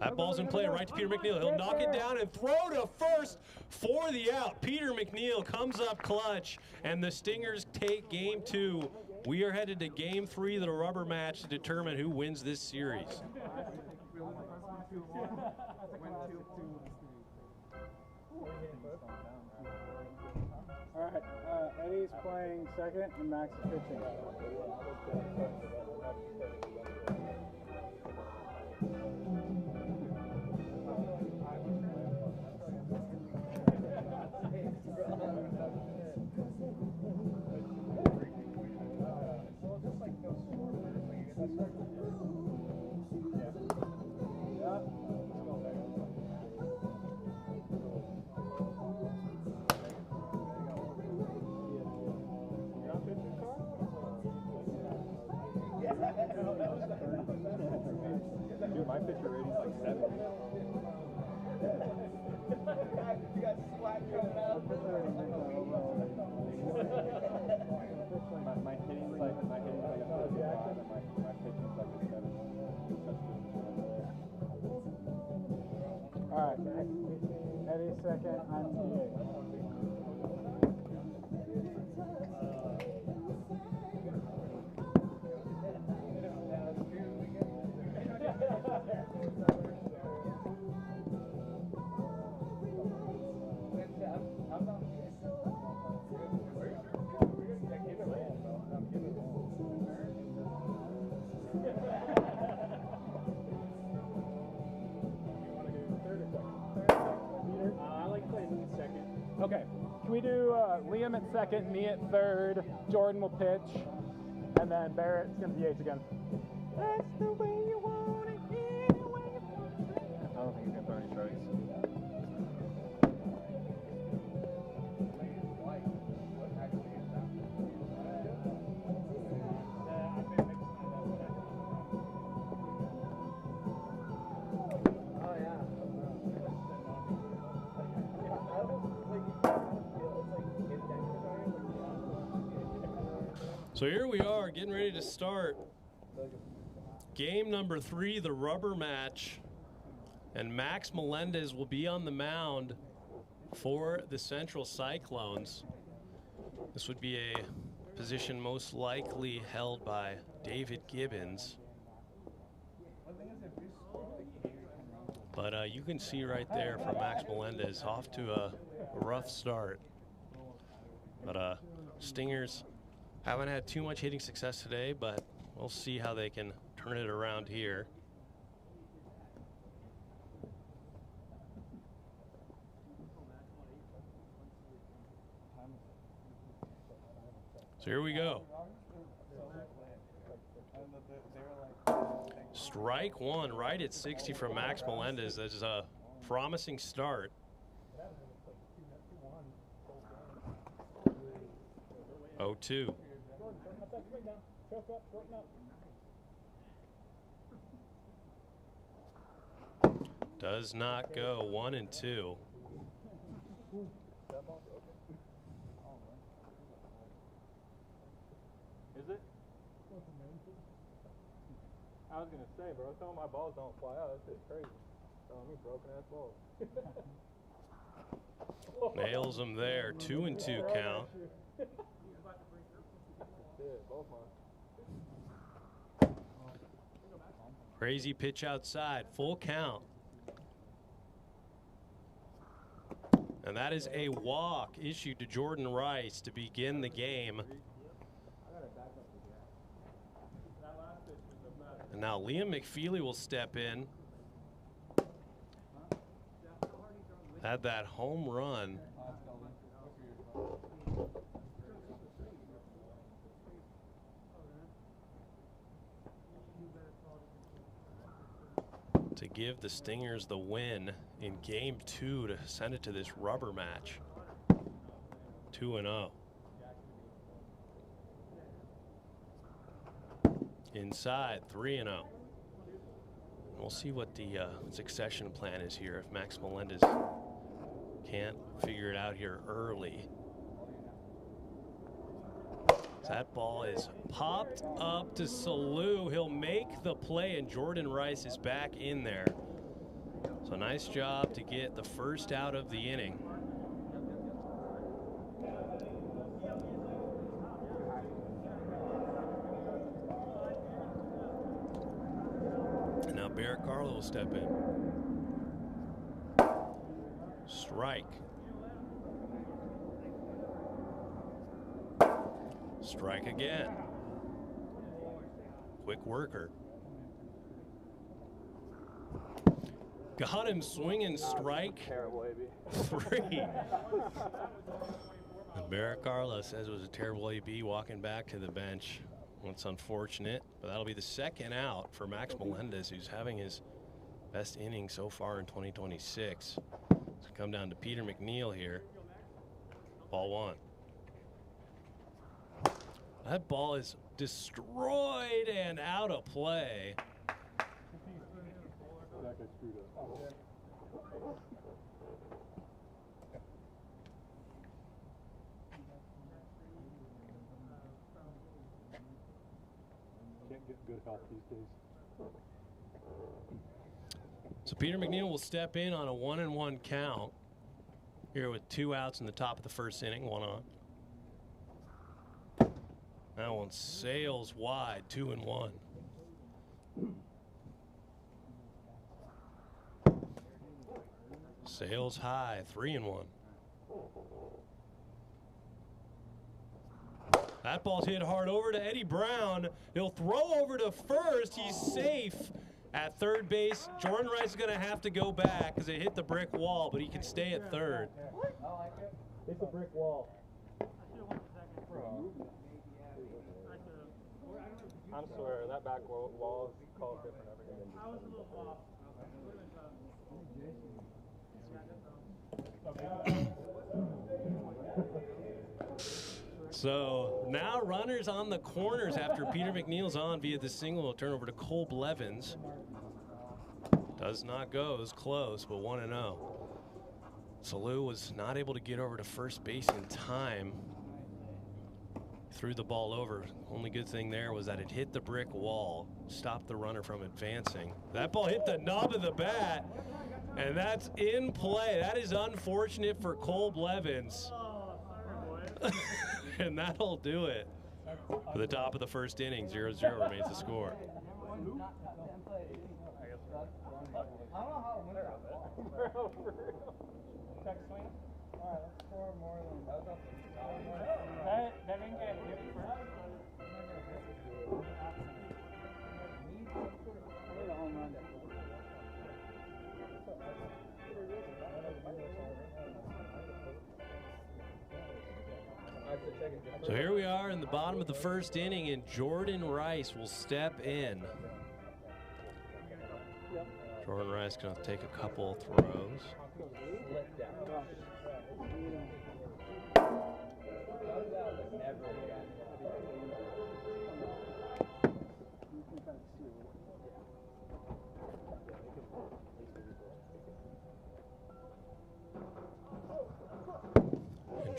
That ball's in play right to Peter McNeil. He'll knock it down and throw to first for the out. Peter McNeil comes up clutch, and the Stingers take game 2. We are headed to game 3 of the rubber match to determine who wins this series.
All right, Eddie's playing second and Max is pitching.
Dude, my pitcher rating's like 70.
You got slack coming out.
My hitting's like a 35 and my pitching's like a 70.
All right, Eddie's second, I'm DA. Okay, can we do Liam at second, me at third, Jordan will pitch, and then Barrett's going to DH again. That's the way you want it, anyway.
I don't think he's going to throw any strikes.
So here we are getting ready to start game number 3, the rubber match, and Max Melendez will be on the mound for the Central Cyclones. This would be a position most likely held by David Gibbons. But you can see right there from Max Melendez off to a rough start. But Stingers haven't had too much hitting success today, but we'll see how they can turn it around here. So here we go. Strike one right at 60 from Max Melendez. That is a promising start. Oh, 2. Does not go. 1 and 2.
Is it? I was gonna say, bro, some of my balls don't fly out. That's just crazy. Telling me broken ass balls.
Nails him there. 2 and 2 count. Crazy pitch outside. Full count. And that is a walk issued to Jordan Rice to begin the game. And now Liam McFeely will step in. Had that home run. To give the Stingers the win in game 2 to send it to this rubber match. 2-0. Inside, 3-0. We'll see what the succession plan is here if Max Melendez can't figure it out here early. That ball is popped up to Salou. He'll make the play, and Jordan Rice is back in there. So nice job to get the first out of the inning. And now Barrett Carlo will step in. Strike. Strike again. Quick worker. Got him swinging strike 3. And Barrett Carlos says it was a terrible AB walking back to the bench. That's unfortunate, but that'll be the second out for Max Melendez, who's having his best inning so far in 2026. So come down to Peter McNeil here. Ball 1. That ball is destroyed and out of play.
Can't get good help these days.
So Peter McNeil will step in on a 1-1 count here with 2 outs in the top of the first inning, 1 on. That one sails wide, 2-1. Sails high, 3-1. That ball's hit hard over to Eddie Brown. He'll throw over to first. He's safe at third base. Jordan Rice is going to have to go back because it hit the brick wall, but he can stay at third.
It's a brick wall.
I'm sorry, that back wall is called different every game.
I was a little off.
So now runners on the corners after Peter McNeil's on via the single. Will turn over to Cole Blevins. Does not go, it was close, but 1-0. Salou was not able to get over to first base in time. Threw the ball over. Only good thing there was that it hit the brick wall, stopped the runner from advancing. That ball hit the knob of the bat, and that's in play. That is unfortunate for Cole Blevins. And that'll do it for the top of the first inning. 0-0 remains the score. So here we are in the bottom of the first inning, and Jordan Rice will step in. Jordan Rice going to take a couple throws.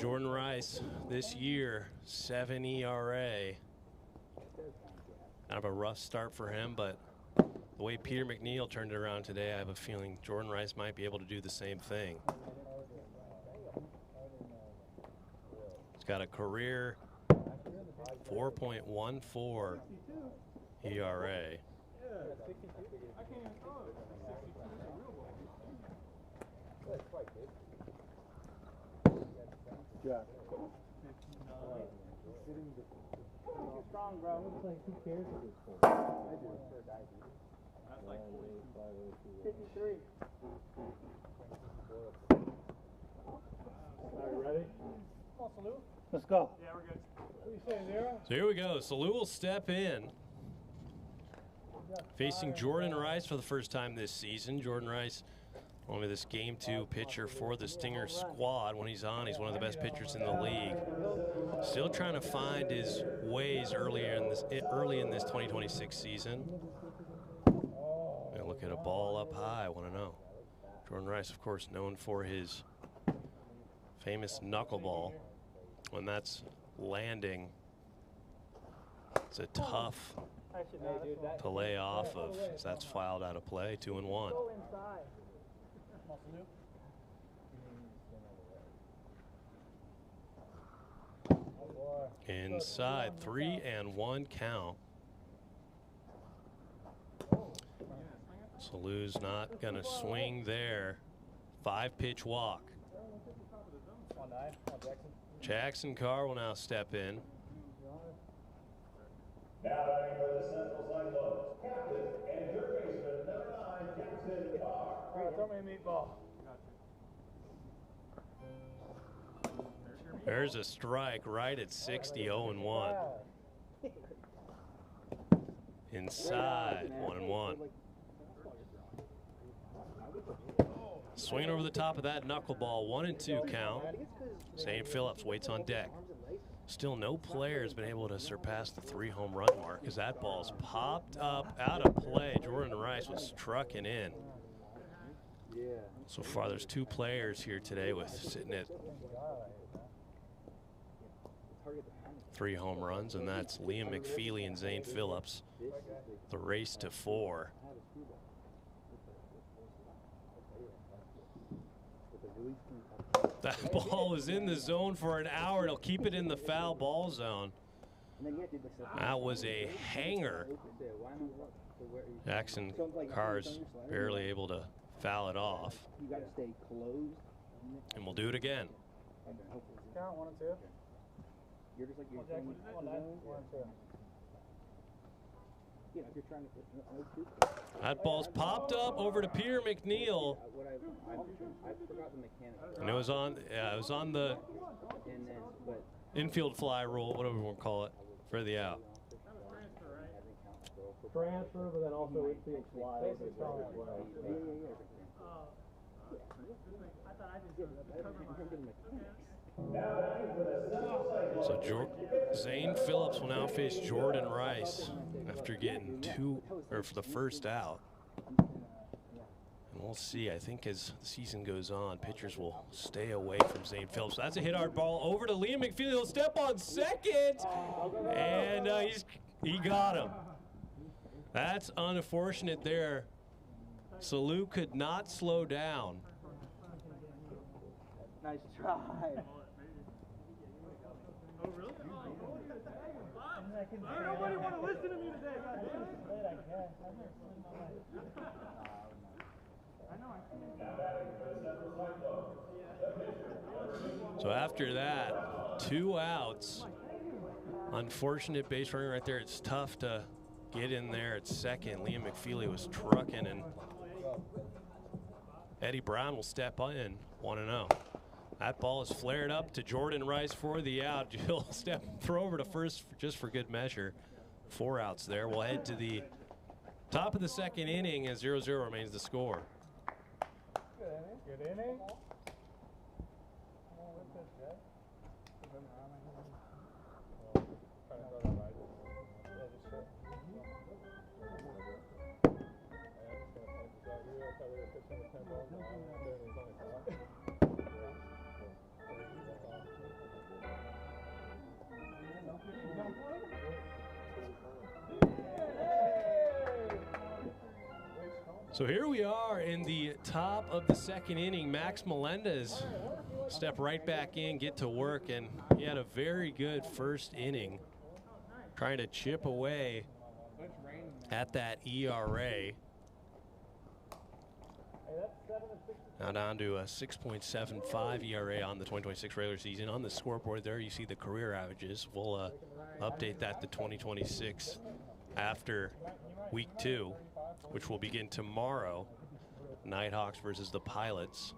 Jordan Rice this year, 7 ERA. Kind of a rough start for him, but the way Peter McNeil turned it around today, I have a feeling Jordan Rice might be able to do the same thing. He's got a career 4.14 ERA.
Jack. Strong, bro. It's like, who cares at this point? I do. That's like 53. All right, ready? Come on, Salou. Let's go. Yeah, we're good. What do you say, 0?
So here we go. Salou will step in. Facing Jordan Rice for the first time this season. Jordan Rice, only this Game 2 pitcher for the Stinger squad. When he's on, he's one of the best pitchers in the league. Still trying to find his ways early in this 2026 season. And look at a ball up high, 1-0. Jordan Rice, of course, known for his famous knuckleball. When that's landing, it's a tough to lay off of, as that's fouled out of play, 2-1. Inside, 3-1 count. Salou's not gonna swing there. 5-pitch walk. Jackson Carr will now step in.
Now batting for the Central Cyclones, captain and third baseman, number 9, Jackson Carr.
All right, throw me a meatball.
There's a strike right at 60, 0-1. Inside, 1-1. Swinging over the top of that knuckleball, 1-2 count. St. Phillips waits on deck. Still no player has been able to surpass the 3 home run mark as that ball's popped up out of play. Jordan Rice was trucking in. So far, there's 2 players here today with sitting at 3 home runs, and that's Liam McFeely and Zane Phillips. The race to 4. That ball was in the zone for an hour. It'll keep it in the foul ball zone. That was a hanger. Jackson Carr's barely able to foul it off. And we'll do it again.
Count 1 and 2. You're just like you're trying to 1 and 2. Yeah, if you're trying to
that ball's popped up over to Peter McNeil.
I forgot the mechanics.
And it was on the infield fly rule, whatever we want to call it, for the out.
Transfer, but then also infield fly.
So Zane Phillips will now face Jordan Rice after getting for the first out. And we'll see. I think as the season goes on, pitchers will stay away from Zane Phillips. That's a hit hard ball over to Liam McFeely. He'll step on second, and he got him. That's unfortunate there. Salou could not slow down.
Nice try.
Oh, really? Nobody want to listen to me today,
So after that, 2 outs. Unfortunate base running right there. It's tough to get in there at second. Liam McFeely was trucking, and Eddie Brown will step in, 1-0. That ball is flared up to Jordan Rice for the out. He'll throw over to first just for good measure. 4 outs there. We'll head to the top of the second inning as 0-0 remains the score.
Good inning.
So here we are in the top of the second inning. Max Melendez step right back in, get to work, and he had a very good first inning, trying to chip away at that ERA. Now down to a 6.75 ERA on the 2026 regular season. On the scoreboard there, you see the career averages. We'll update that to 2026 after week 2, which will begin tomorrow. Nighthawks versus the Pilots.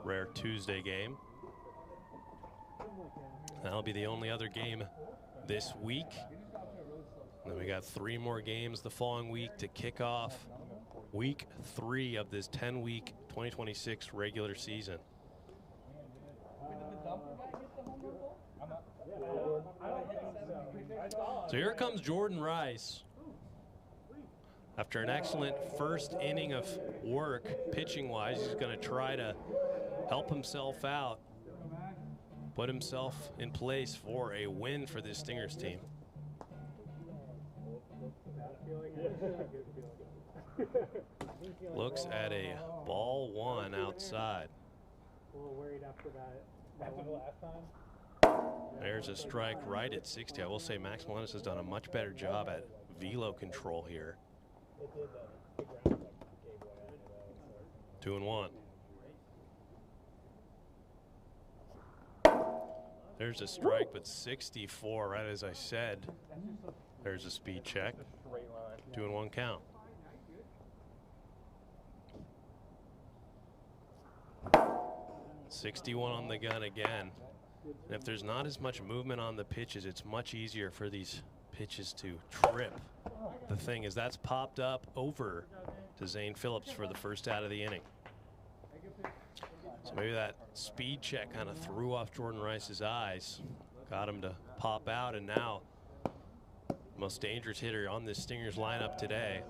Rare Tuesday game. That'll be the only other game this week. And then we got 3 more games the following week to kick off week 3 of this 10-week 2026 regular season. So here comes Jordan Rice. After an excellent first inning of work, pitching-wise, he's going to try to help himself out, put himself in place for a win for this Stingers team. Looks at a ball 1 outside.
A little worried after that. After the last time.
There's a strike right at 60. I will say Max Melendez has done a much better job at velo control here. 2-1. There's a strike, but 64, right as I said. There's a speed check. 2-1 count. .61 on the gun again. And if there's not as much movement on the pitches, it's much easier for these pitches to trip. The thing is, that's popped up over to Zane Phillips for the first out of the inning. So maybe that speed check kind of threw off Jordan Rice's eyes, got him to pop out, and now most dangerous hitter on this Stingers lineup today.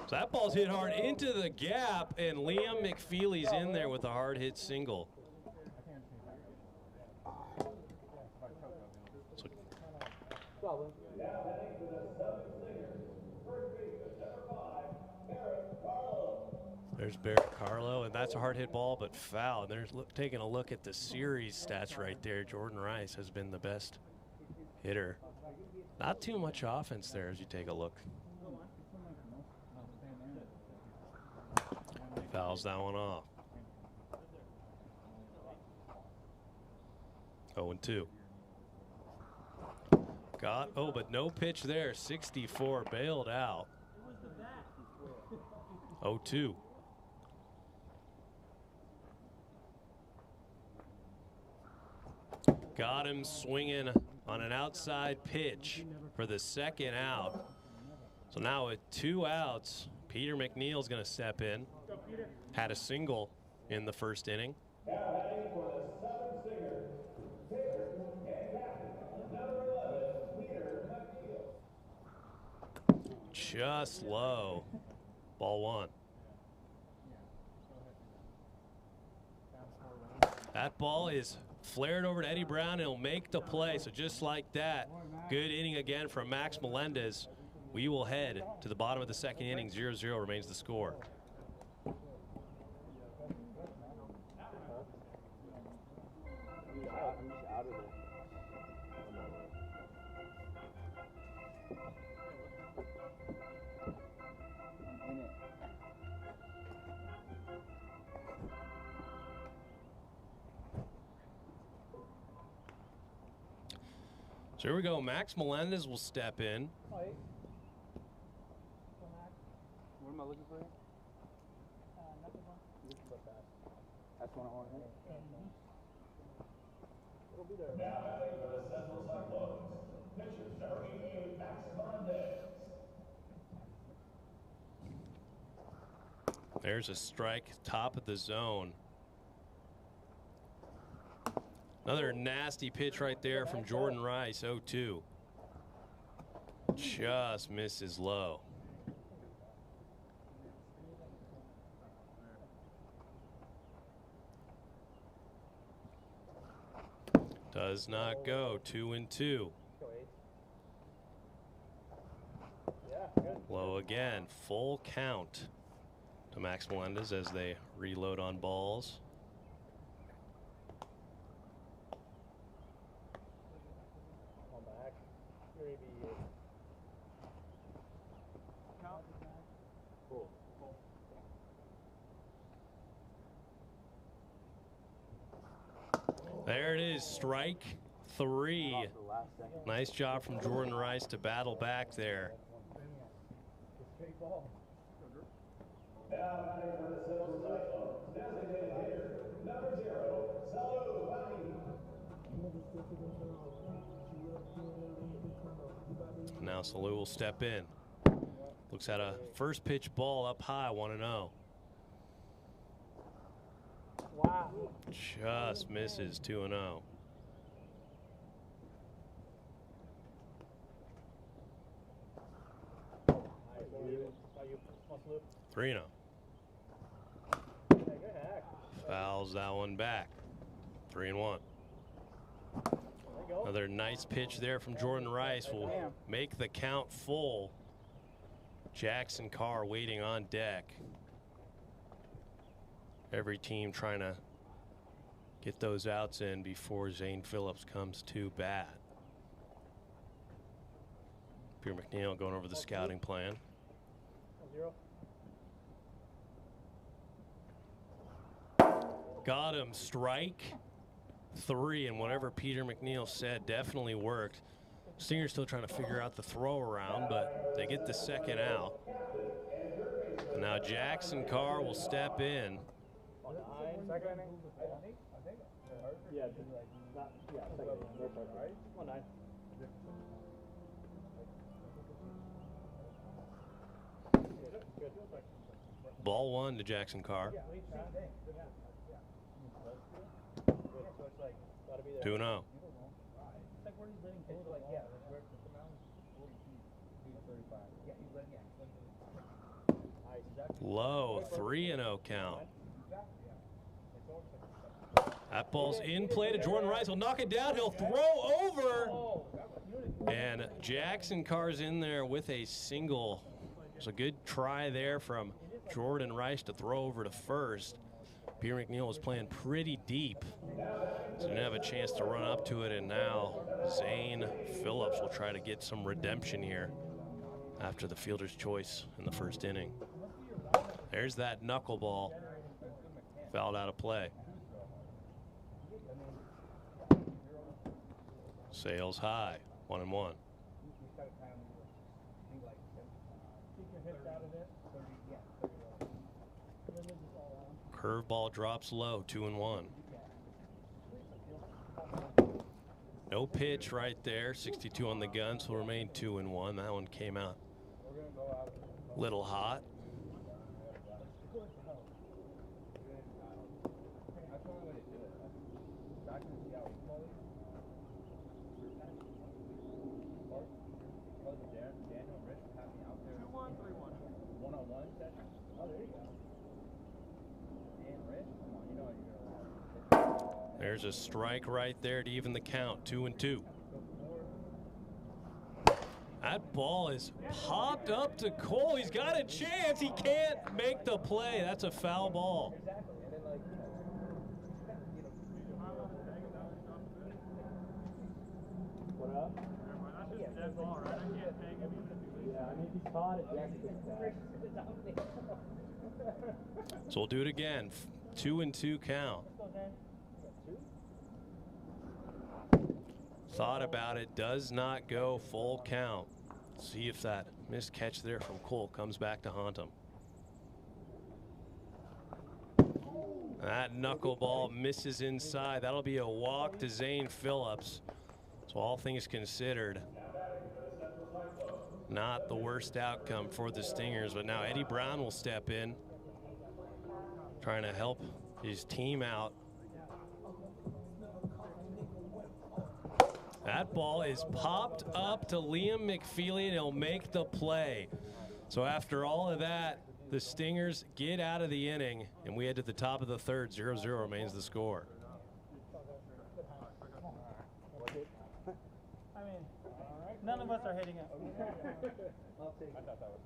So that ball's hit hard into the gap, and Liam McFeely's in there with a hard hit single. There's Barrett Carlo, and that's a hard hit ball, but foul. And there's taking a look at the series stats right there. Jordan Rice has been the best hitter. Not too much offense there as you take a look. Fouls that one off. 0-2. But no pitch there. 64 bailed out. 0-2. Got him swinging on an outside pitch for the second out. So now with 2 outs, Peter McNeil's going to step in. Had a single in the first inning. Just low. Ball 1. That ball is flared over to Eddie Brown, and he'll make the play. So just like that, good inning again from Max Melendez. We will head to the bottom of the second inning. 0-0 remains the score. So here we go. Max Melendez will step in.
What am I looking for? Nothing. That's one I want to hit. It'll be there.
Now batting for the Central Cyclones, pitchers number 88, Max Melendez.
There's a strike, top of the zone. Another nasty pitch right there from Jordan Rice, 0-2. Just misses low. Does not go. 2-2. Low again. Full count to Max Melendez as they reload on balls. There it is, strike 3. Nice job from Jordan Rice to battle back there.
Now batting for the Central Cyclones, designated hitter, number 0, Salou.
Now Salou will step in. Looks at a first pitch ball up high, 1-0.
Wow.
Just misses, 2-0. 3-0. Fouls that one back. 3-1. Another nice pitch there from Jordan Rice will make the count full. Jackson Carr waiting on deck. Every team trying to get those outs in before Zane Phillips comes to bat. Pierre McNeil going over the scouting plan. Got him, strike 3, and whatever Peter McNeil said definitely worked. Stingers still trying to figure out the throw around, but they get the second out. And now Jackson Carr will step in. Ball 1 to Jackson Carr. 2-0. Low, 3-0 count. That ball's in play to Jordan Rice. He'll knock it down. He'll throw over. And Jackson Carr's in there with a single. It's a good try there from Jordan Rice to throw over to first. Pierre McNeil was playing pretty deep, so didn't have a chance to run up to it, and now Zane Phillips will try to get some redemption here after the fielder's choice in the first inning. There's that knuckleball. Fouled out of play. Sails high, 1-1. Curveball drops low, 2-1. No pitch right there, 62 on the gun, so remain 2-1. That one came out a little hot. There's a strike right there to even the count, 2-2. That ball is popped up to Cole. He's got a chance. He can't make the play. That's a foul ball.
What up? That's just a dead ball, right? I can't hang him. Yeah, I mean, if he caught it,
So we'll do it again. 2-2 count. Thought about it, does not go, full count. See if that missed catch there from Cole comes back to haunt him. That knuckleball misses inside. That'll be a walk to Zane Phillips. So all things considered, not the worst outcome for the Stingers, but now Eddie Brown will step in, trying to help his team out. That ball is popped up to Liam McFeely, and he'll make the play. So after all of that, the Stingers get out of the inning, and we head to the top of the third. 0-0 remains the score.
I mean, none of us are hitting it.
I'll take it.
I thought that was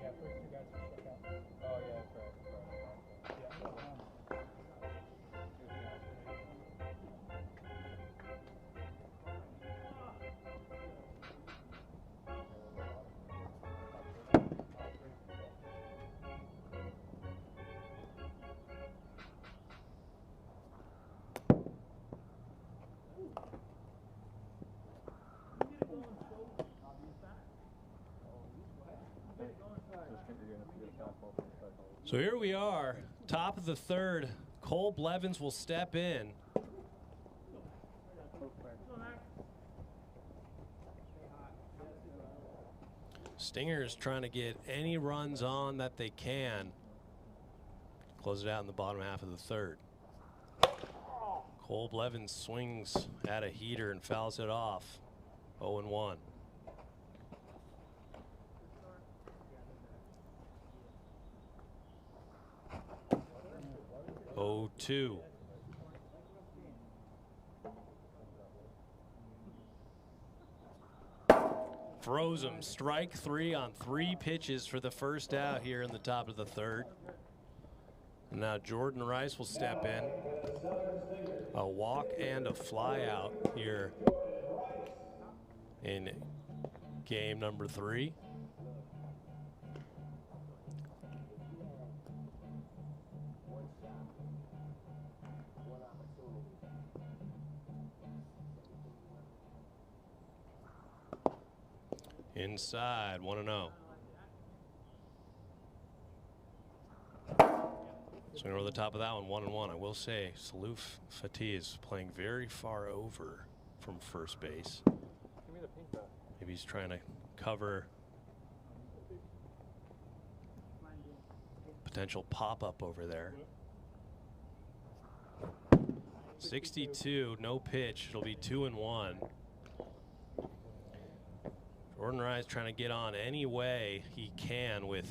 Yeah, first two guys are struck out.
Oh, yeah, that's right.
So here we are, top of the third. Cole Blevins will step in. Stingers trying to get any runs on that they can. Close it out in the bottom half of the third. Cole Blevins swings at a heater and fouls it off. 0-1. Oh, 2. Froze him. Strike 3 on 3 pitches for the first out here in the top of the third. And now Jordan Rice will step in. A walk and a fly out here in game number 3. Inside, 1-0. Swing over the top of that one, 1-1. I will say, Saluf Fatih is playing very far over from first base.
Give me the pink bat.
Maybe he's trying to cover potential pop-up over there. 62, no pitch. It'll be 2-1. Jordan Rice trying to get on any way he can with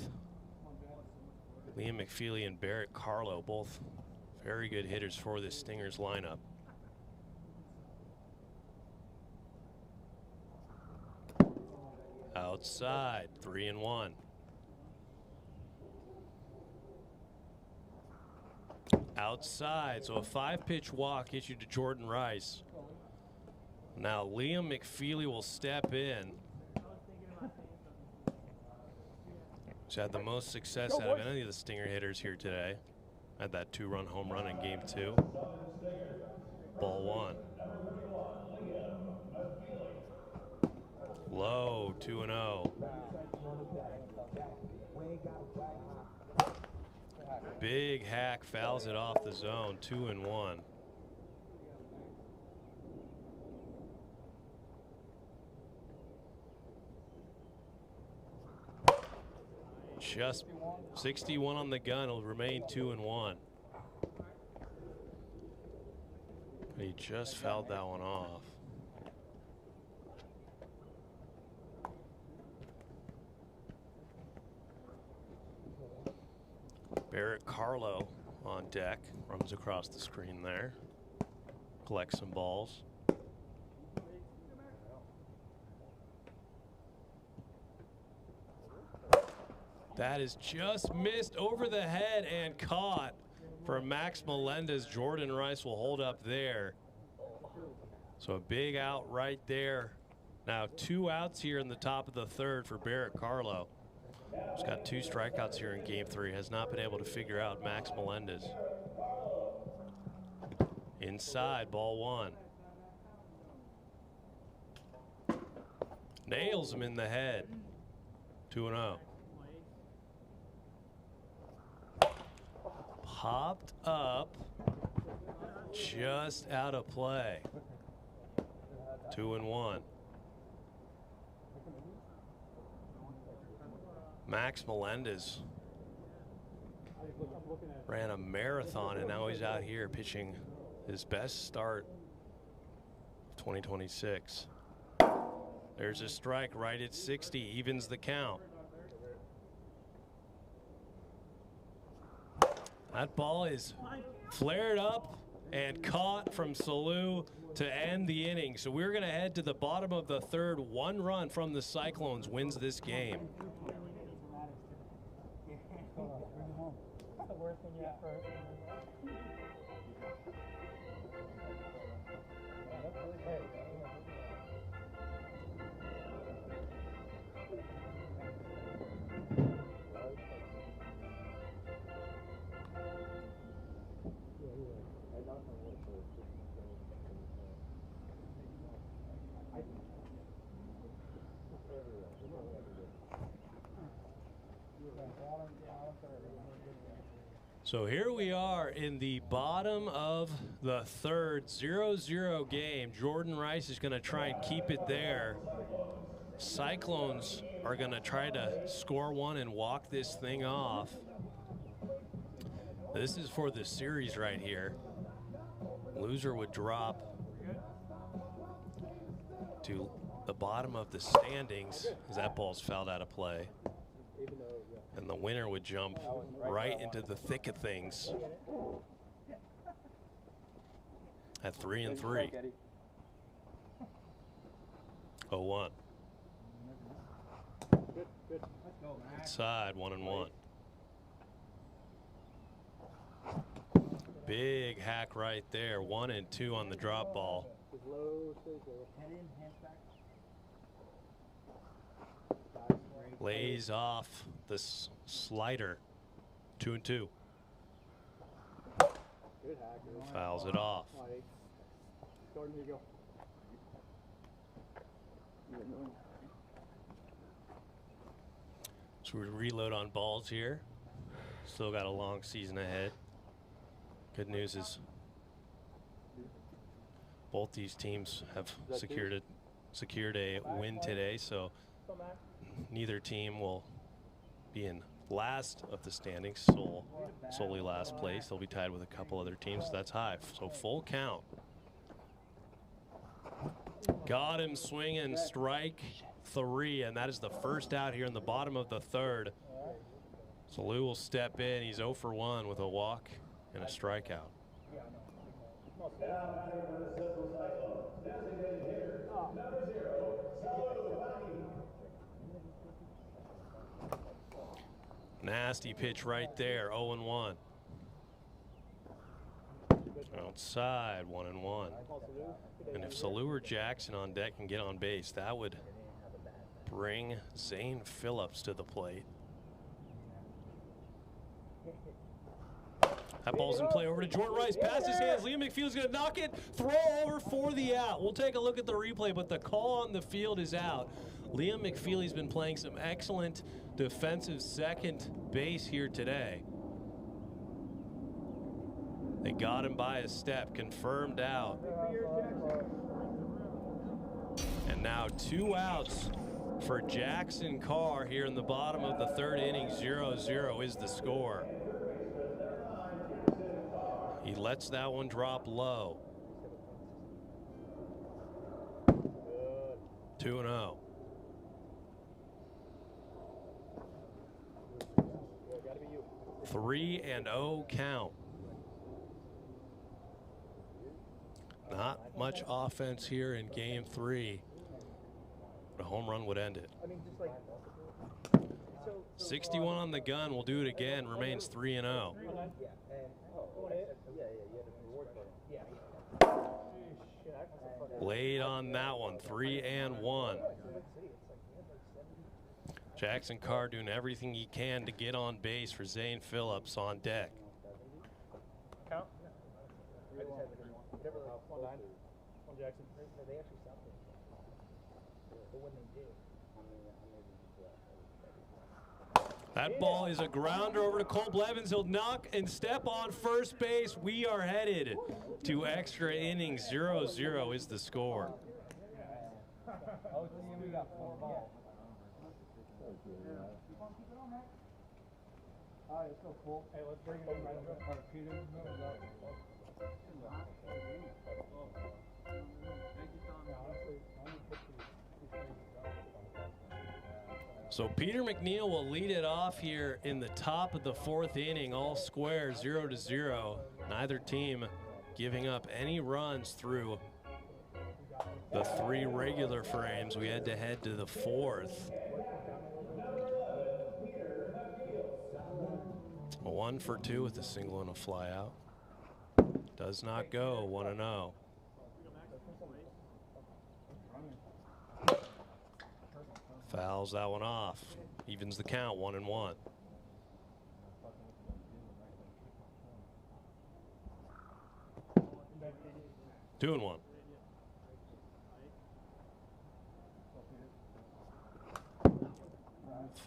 Liam McFeely and Barrett Carlo, both very good hitters for this Stingers lineup. Outside, 3-1. Outside, so a 5-pitch walk issued to Jordan Rice. Now Liam McFeely will step in. He's had the most success out of any of the Stinger hitters here today. Had that 2-run home run in game 2. Ball 1. Low, 2-0. Big hack fouls it off the zone, 2-1. Just 61 on the gun. It'll remain 2-1. He just fouled that one off. Barrett Carlo on deck. Runs across the screen there. Collects some balls. That is just missed over the head and caught for Max Melendez. Jordan Rice will hold up there. So a big out right there. Now 2 outs here in the top of the third for Barrett Carlo. He's got 2 strikeouts here in game 3. Has not been able to figure out Max Melendez. Inside, ball 1. Nails him in the head. 2-0. Popped up, just out of play. 2-1. Max Melendez ran a marathon and now he's out here pitching his best start of 2026. There's a strike right at 60, evens the count. That ball is flared up and caught from Salou to end the inning. So we're going to head to the bottom of the third. 1 run from the Cyclones wins this game. So here we are in the bottom of the third, 0-0 game. Jordan Rice is going to try and keep it there. Cyclones are going to try to score one and walk this thing off. This is for the series right here. Loser would drop to the bottom of the standings as that ball's fouled out of play. And the winner would jump right into the thick of things at 3-3. 0-1. Inside, 1-1. Big hack right there. 1-2 on the drop ball. Lays off the slider. 2-2. Fouls it off.
Jordan, here you go.
So we reload on balls here. Still got a long season ahead. Good news is both these teams have secured a win today, so neither team will be in last of the standings, solely last place. They'll be tied with a couple other teams, so that's high. So full count. Got him swinging, strike 3, and that is the first out here in the bottom of the third. So Lou will step in. He's 0 for 1 with a walk and a strikeout. Nasty pitch right there, 0-1. Outside, 1-1. And if Salou or Jackson on deck can get on base, that would bring Zane Phillips to the plate. That ball's in play over to Jordan Rice. Past his hands. Liam McFeely's going to knock it. Throw over for the out. We'll take a look at the replay, but the call on the field is out. Liam McFeely's been playing some excellent defensive second base here today. They got him by a step. Confirmed out. And now 2 outs for Jackson Carr here in the bottom of the third inning. 0-0 is the score. He lets that one drop low. 2-0. Three and 0 count. Not much offense here in game 3. A home run would end it. 61 on the gun. We'll do it again. Remains 3-0. Laid on that one. 3-1. Jackson Carr doing everything he can to get on base for Zane Phillips on deck.
Count.
That ball is a grounder over to Cole Blevins. He'll knock and step on first base. We are headed to extra innings. 0-0 is the score.
We got 4 balls. All right, let's go full. Hey, let's bring it in right over. Peter,
So Peter McNeil will lead it off here in the top of the 4th inning, all square, 0-0. Neither team giving up any runs through the 3 regular frames. We had to head to the 4th. 1 for 2 with a single and a fly out. Does not go 1-0. Fouls that one off. Evens the count 1-1. 2-1.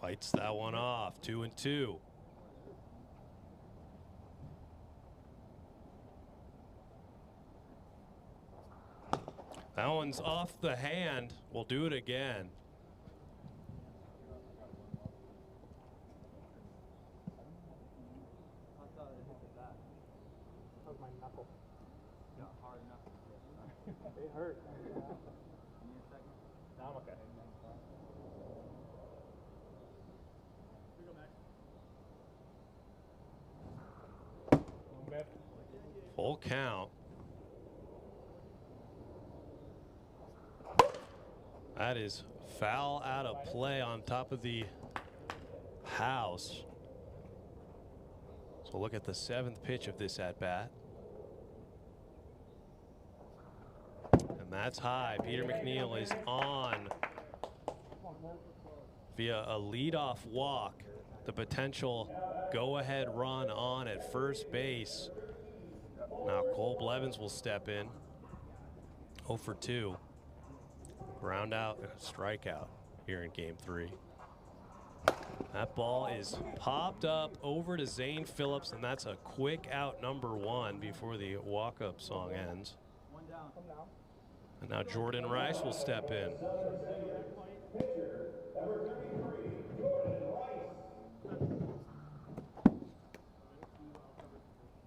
Fights that one off. 2-2. That one's off the hand. We'll do it again.
It hurt. No, I'm okay.
Full count. That is foul out of play on top of the house. So look at the 7th pitch of this at bat. And that's high. Peter McNeil is on via a leadoff walk. The potential go-ahead run on at first base. Now Cole Blevins will step in. 0 for 2. Ground out and a strikeout here in game 3. That ball is popped up over to Zane Phillips, and that's a quick out number 1 before the walk-up song ends. And now Jordan Rice will step in.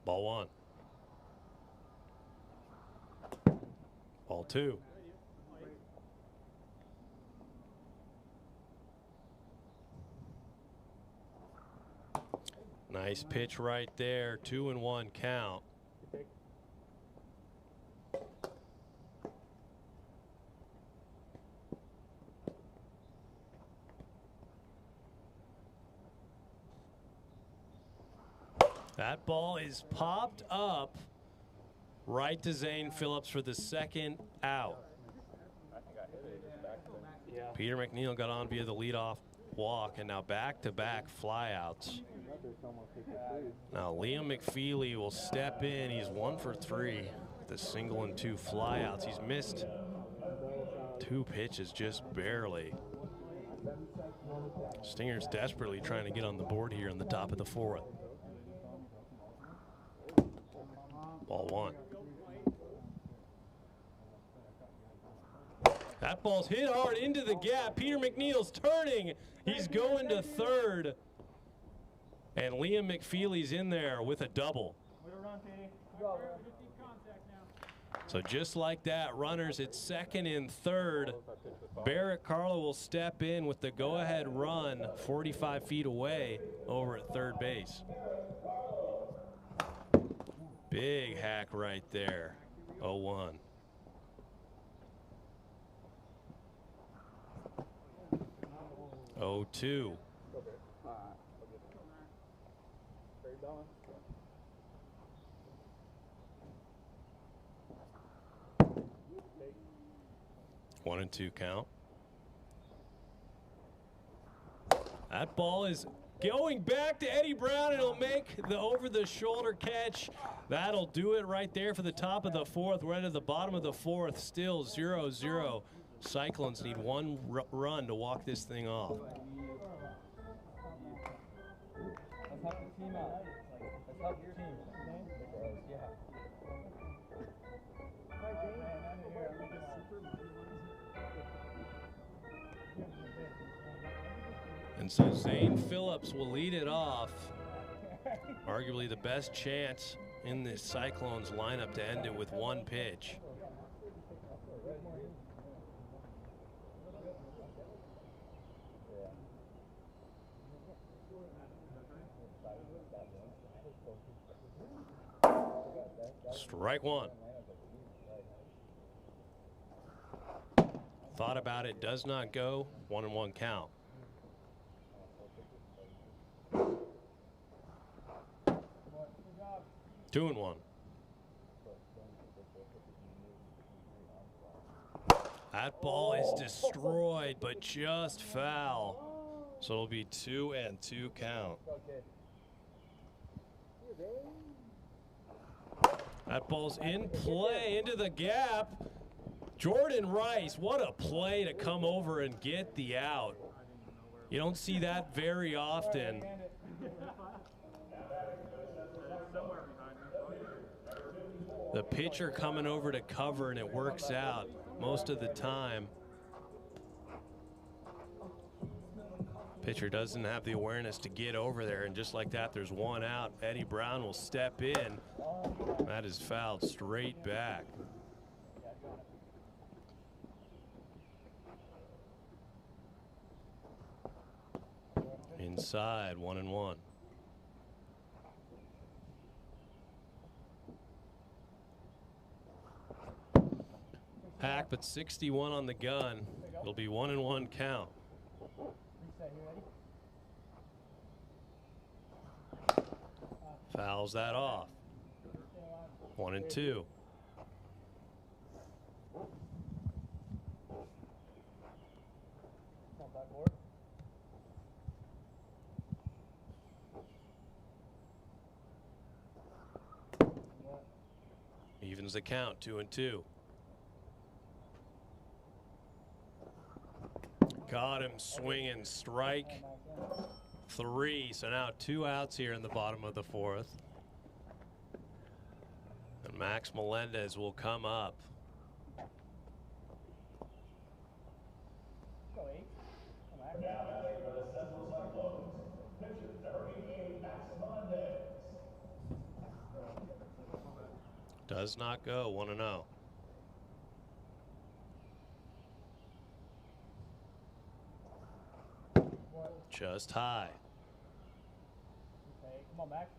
Ball 1. Ball 2. Nice pitch right there. 2-1 count. That ball is popped up right to Zane Phillips for the 2nd out. Peter McNeil got on via the leadoff walk, and now back-to-back flyouts. Now Liam McFeely will step in. He's 1 for 3 with a single and 2 flyouts. He's missed 2 pitches just barely. Stingers desperately trying to get on the board here on the top of the 4th. Ball 1. That ball's hit hard into the gap. Peter McNeil's turning. He's going to 3rd. And Liam McFeely's in there with a double. So just like that, runners at 2nd and 3rd. Barrett Carlo will step in with the go-ahead run 45 feet away over at 3rd base. Big hack right there. 0-1. Oh, 2. One and 2 count. That ball is going back to Eddie Brown, and he'll make the over-the-shoulder catch. That'll do it right there for the top of the 4th. We're at the bottom of the 4th, still 0-0. Cyclones need 1 run to walk this thing off.
Let's help the team out. Let's help your team. Yeah.
And so Zane Phillips will lead it off. Arguably the best chance in this Cyclones lineup to end it with 1 pitch. Strike one. Thought about it, does not go. 1-1 count. Two and one. That ball is destroyed, but just foul. So it'll be 2-2 count. That ball's in play into the gap. Jordan Rice, what a play to come over and get the out. You don't see that very often. The pitcher coming over to cover, and it works out most of the time. Pitcher doesn't have the awareness to get over there, and just like that, there's one out. Eddie Brown will step in. That is fouled straight back. Inside, 1-1. Hack, but 61 on the gun. It'll be 1-1 count. Fouls that off. 1-2. Evens the count, 2-2. Got him swinging, strike three. So now 2 outs here in the bottom of the 4th. And Max Melendez will come up.
Now batting for the Central Cyclones, pitcher number 88, Max Melendez.
Does not go, 1-0. Just high.
Okay, come on, Max.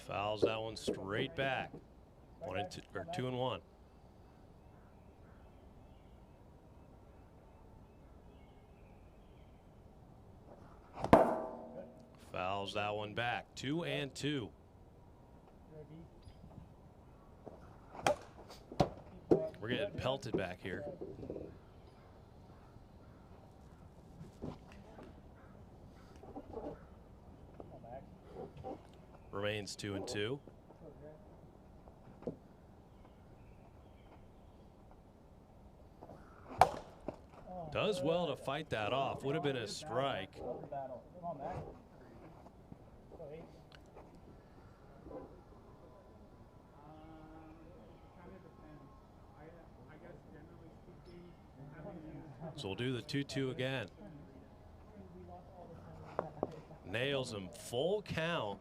Fouls that one straight back. 2-1. Fouls that one back. 2-2. We're getting pelted back here. Remains 2-2. Does well to fight that off. Would have been a strike. So we'll do the 2-2 again. Nails him, full count.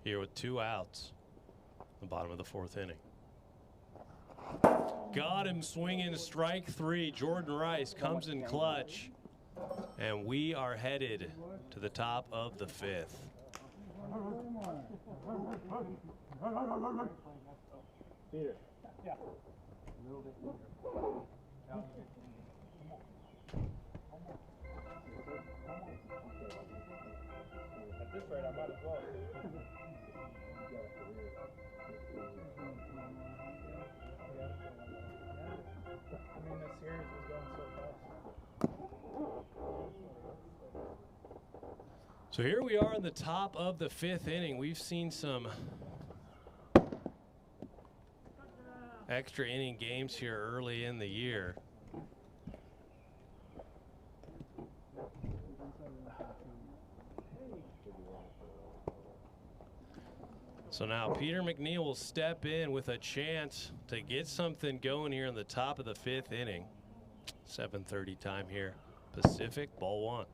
Here with 2 outs. The bottom of the 4th inning. Got him swinging, strike 3. Jordan Rice comes in clutch. And we are headed to the top of the 5th.
Peter.
Yeah.
At this rate, I might as well.
I mean, the series was going so fast.
So here we are in the top of the 5th inning. We've seen some extra inning games here early in the year. So now Peter McNeil will step in with a chance to get something going here in the top of the 5th inning. 7:30 time here. Pacific, ball 1.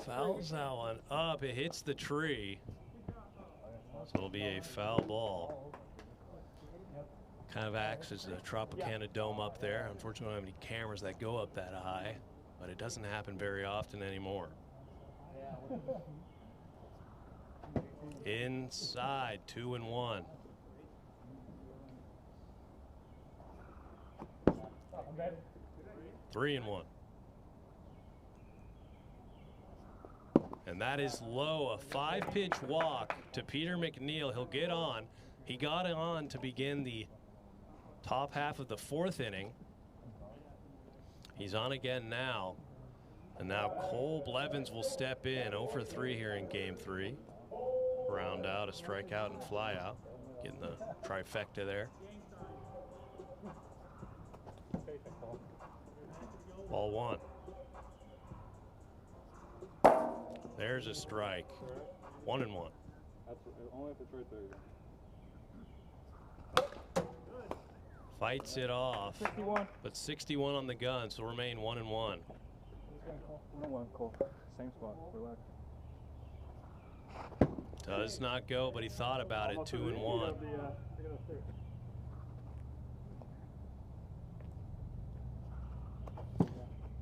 Fouls that one up. It hits the tree. So it'll be a foul ball. Kind of acts as the Tropicana Dome up there. Unfortunately, we don't have any cameras that go up that high, but it doesn't happen very often anymore. Inside, 2-1. Three and 1. And that is low, a 5-pitch walk to Peter McNeil. He'll get on. He got on to begin the top half of the 4th inning. He's on again now. And now Cole Blevins will step in, 0 for 3 here in game 3. Round out, a strikeout and fly out. Getting the trifecta there. Ball 1. There's a strike. 1-1.
That's only if it's right there.
Fights it off.
61.
But 61 on the gun, so remain 1-1.
1-1, Cole. Same spot. Relax.
Does not go, but he thought about it. 2-1.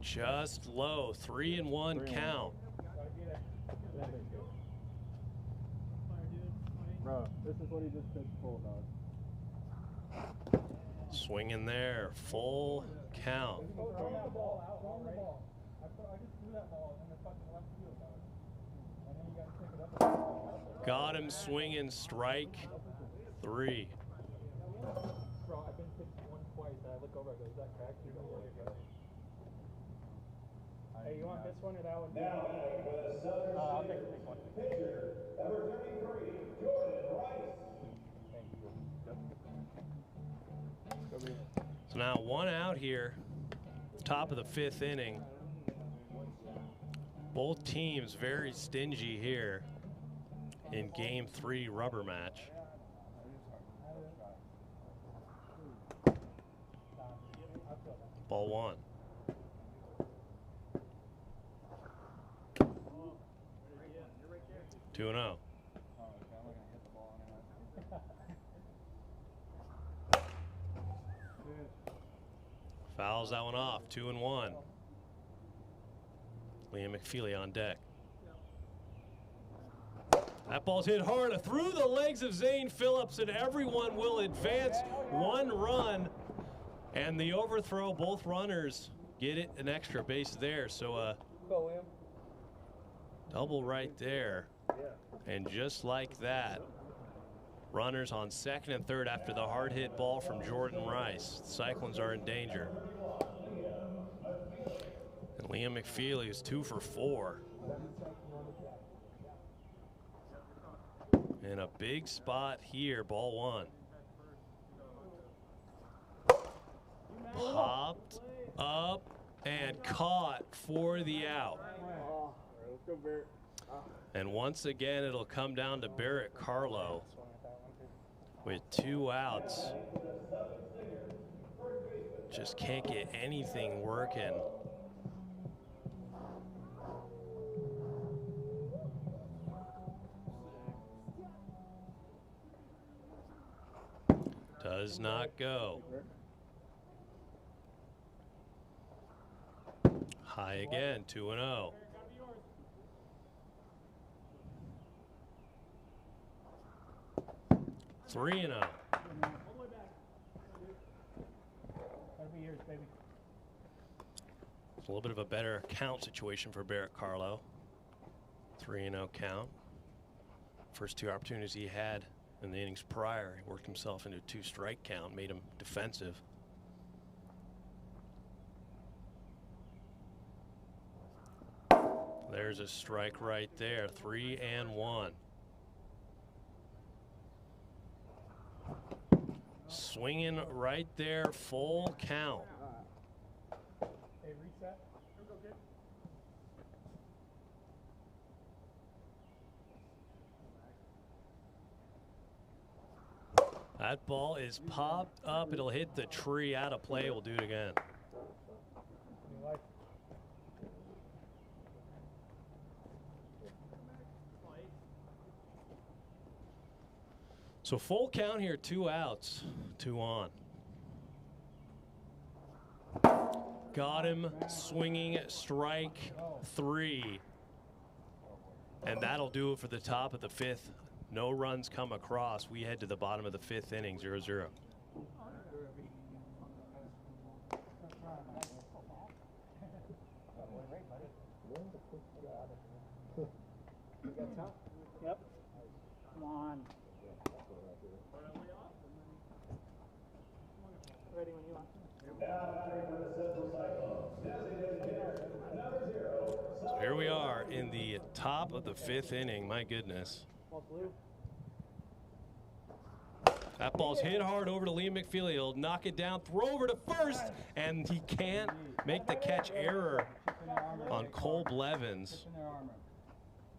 Just low. 3-1 count.
Bro, this is what he just pitched full, dog.
Swinging there. Full count. Got him swinging. Strike 3.
Bro, I've been pitched one twice. I look over, I go, is that cracked? He goes, there you go.
Hey, you want this one or that one?
Now, with a Southern
I'll take the big one.
pitcher, number 33, Jordan Rice.
So now 1 out here. Top of the 5th inning. Both teams very stingy here in game 3 rubber match. Ball 1. Two and 0. Fouls that one off. 2-1. Liam McFeely on deck. That ball's hit hard through the legs of Zane Phillips, and everyone will advance 1 run. And the overthrow, both runners get it an extra base there. So double right there. And just like that, runners on 2nd and 3rd after the hard hit ball from Jordan Rice. The Cyclones are in danger. And Liam McFeely is 2 for 4. In a big spot here, ball 1. Popped up and caught for the out.
Let's go, Barrett.
And once again, it'll come down to Barrett Carlo with 2 outs. Just can't get anything working. Does not go. High again, 2-0. Three and 0.
That'll be yours, baby.
It's a little bit of a better count situation for Barrett Carlo. 3-0 count. First 2 opportunities he had in the innings prior, he worked himself into a 2-strike count, made him defensive. There's a strike right there. 3-1. Swinging right there, full count.
Hey, reset.
That ball is popped up. It'll hit the tree out of play. We'll do it again. So full count here, 2 outs, 2 on. Got him swinging strike 3. And that'll do it for the top of the 5th. No runs come across. We head to the bottom of the 5th inning, 0-0.
Yep. Come on. Ready when you are.
So here we are in the top of the 5th inning. My goodness. That ball's hit hard over to Liam McFeely. He'll knock it down, throw over to first, and he can't make the catch. Error on Cole Blevins.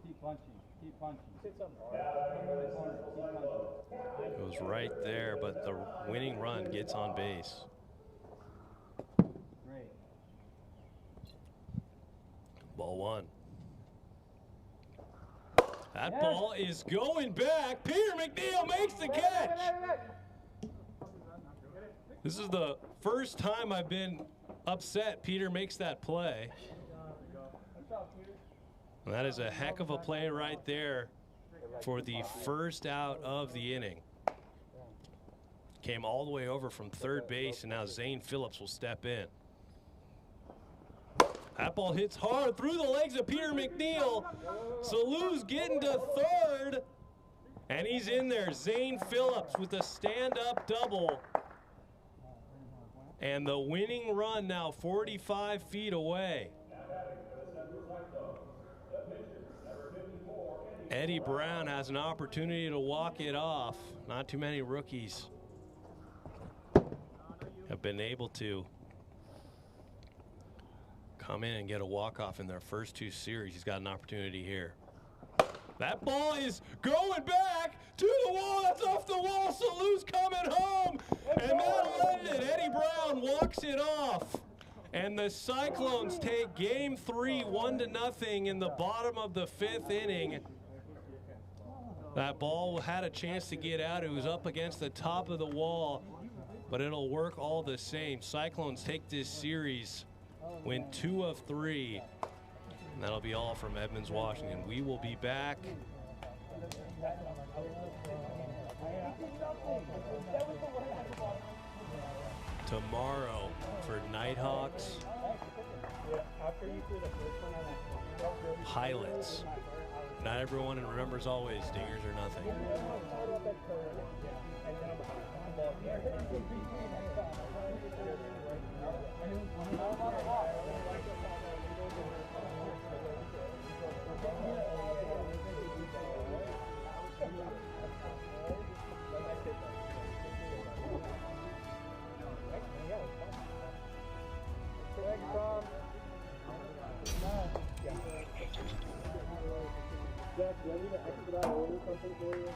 Keep punching. Keep punching.
It was right there, but the winning run gets on base.
Great.
Ball 1. That ball is going back. Peter McNeil makes the catch. This is the first time I've been upset Peter makes that play. And that is a heck of a play right there for the first out of the inning. Came all the way over from third base, and now Zane Phillips will step in. That ball hits hard through the legs of Peter McNeil. Salu's getting to third, and he's in there. Zane Phillips with a stand-up double. And the winning run now 45 feet away. Eddie Brown has an opportunity to walk it off. Not too many rookies have been able to come in and get a walk-off in their first 2 series. He's got an opportunity here. That ball is going back to the wall. That's off the wall. Salu's coming home. And that'll end it. Eddie Brown walks it off. And the Cyclones take game 3, 1-0 in the bottom of the 5th inning. That ball had a chance to get out. It was up against the top of the wall, but it'll work all the same. Cyclones take this series, win 2 of 3. And that'll be all from Edmonds, Washington. We will be back tomorrow for Nighthawks highlights. Not everyone remembers always, dingers or nothing.
Jack, do I need to expedite order something for you?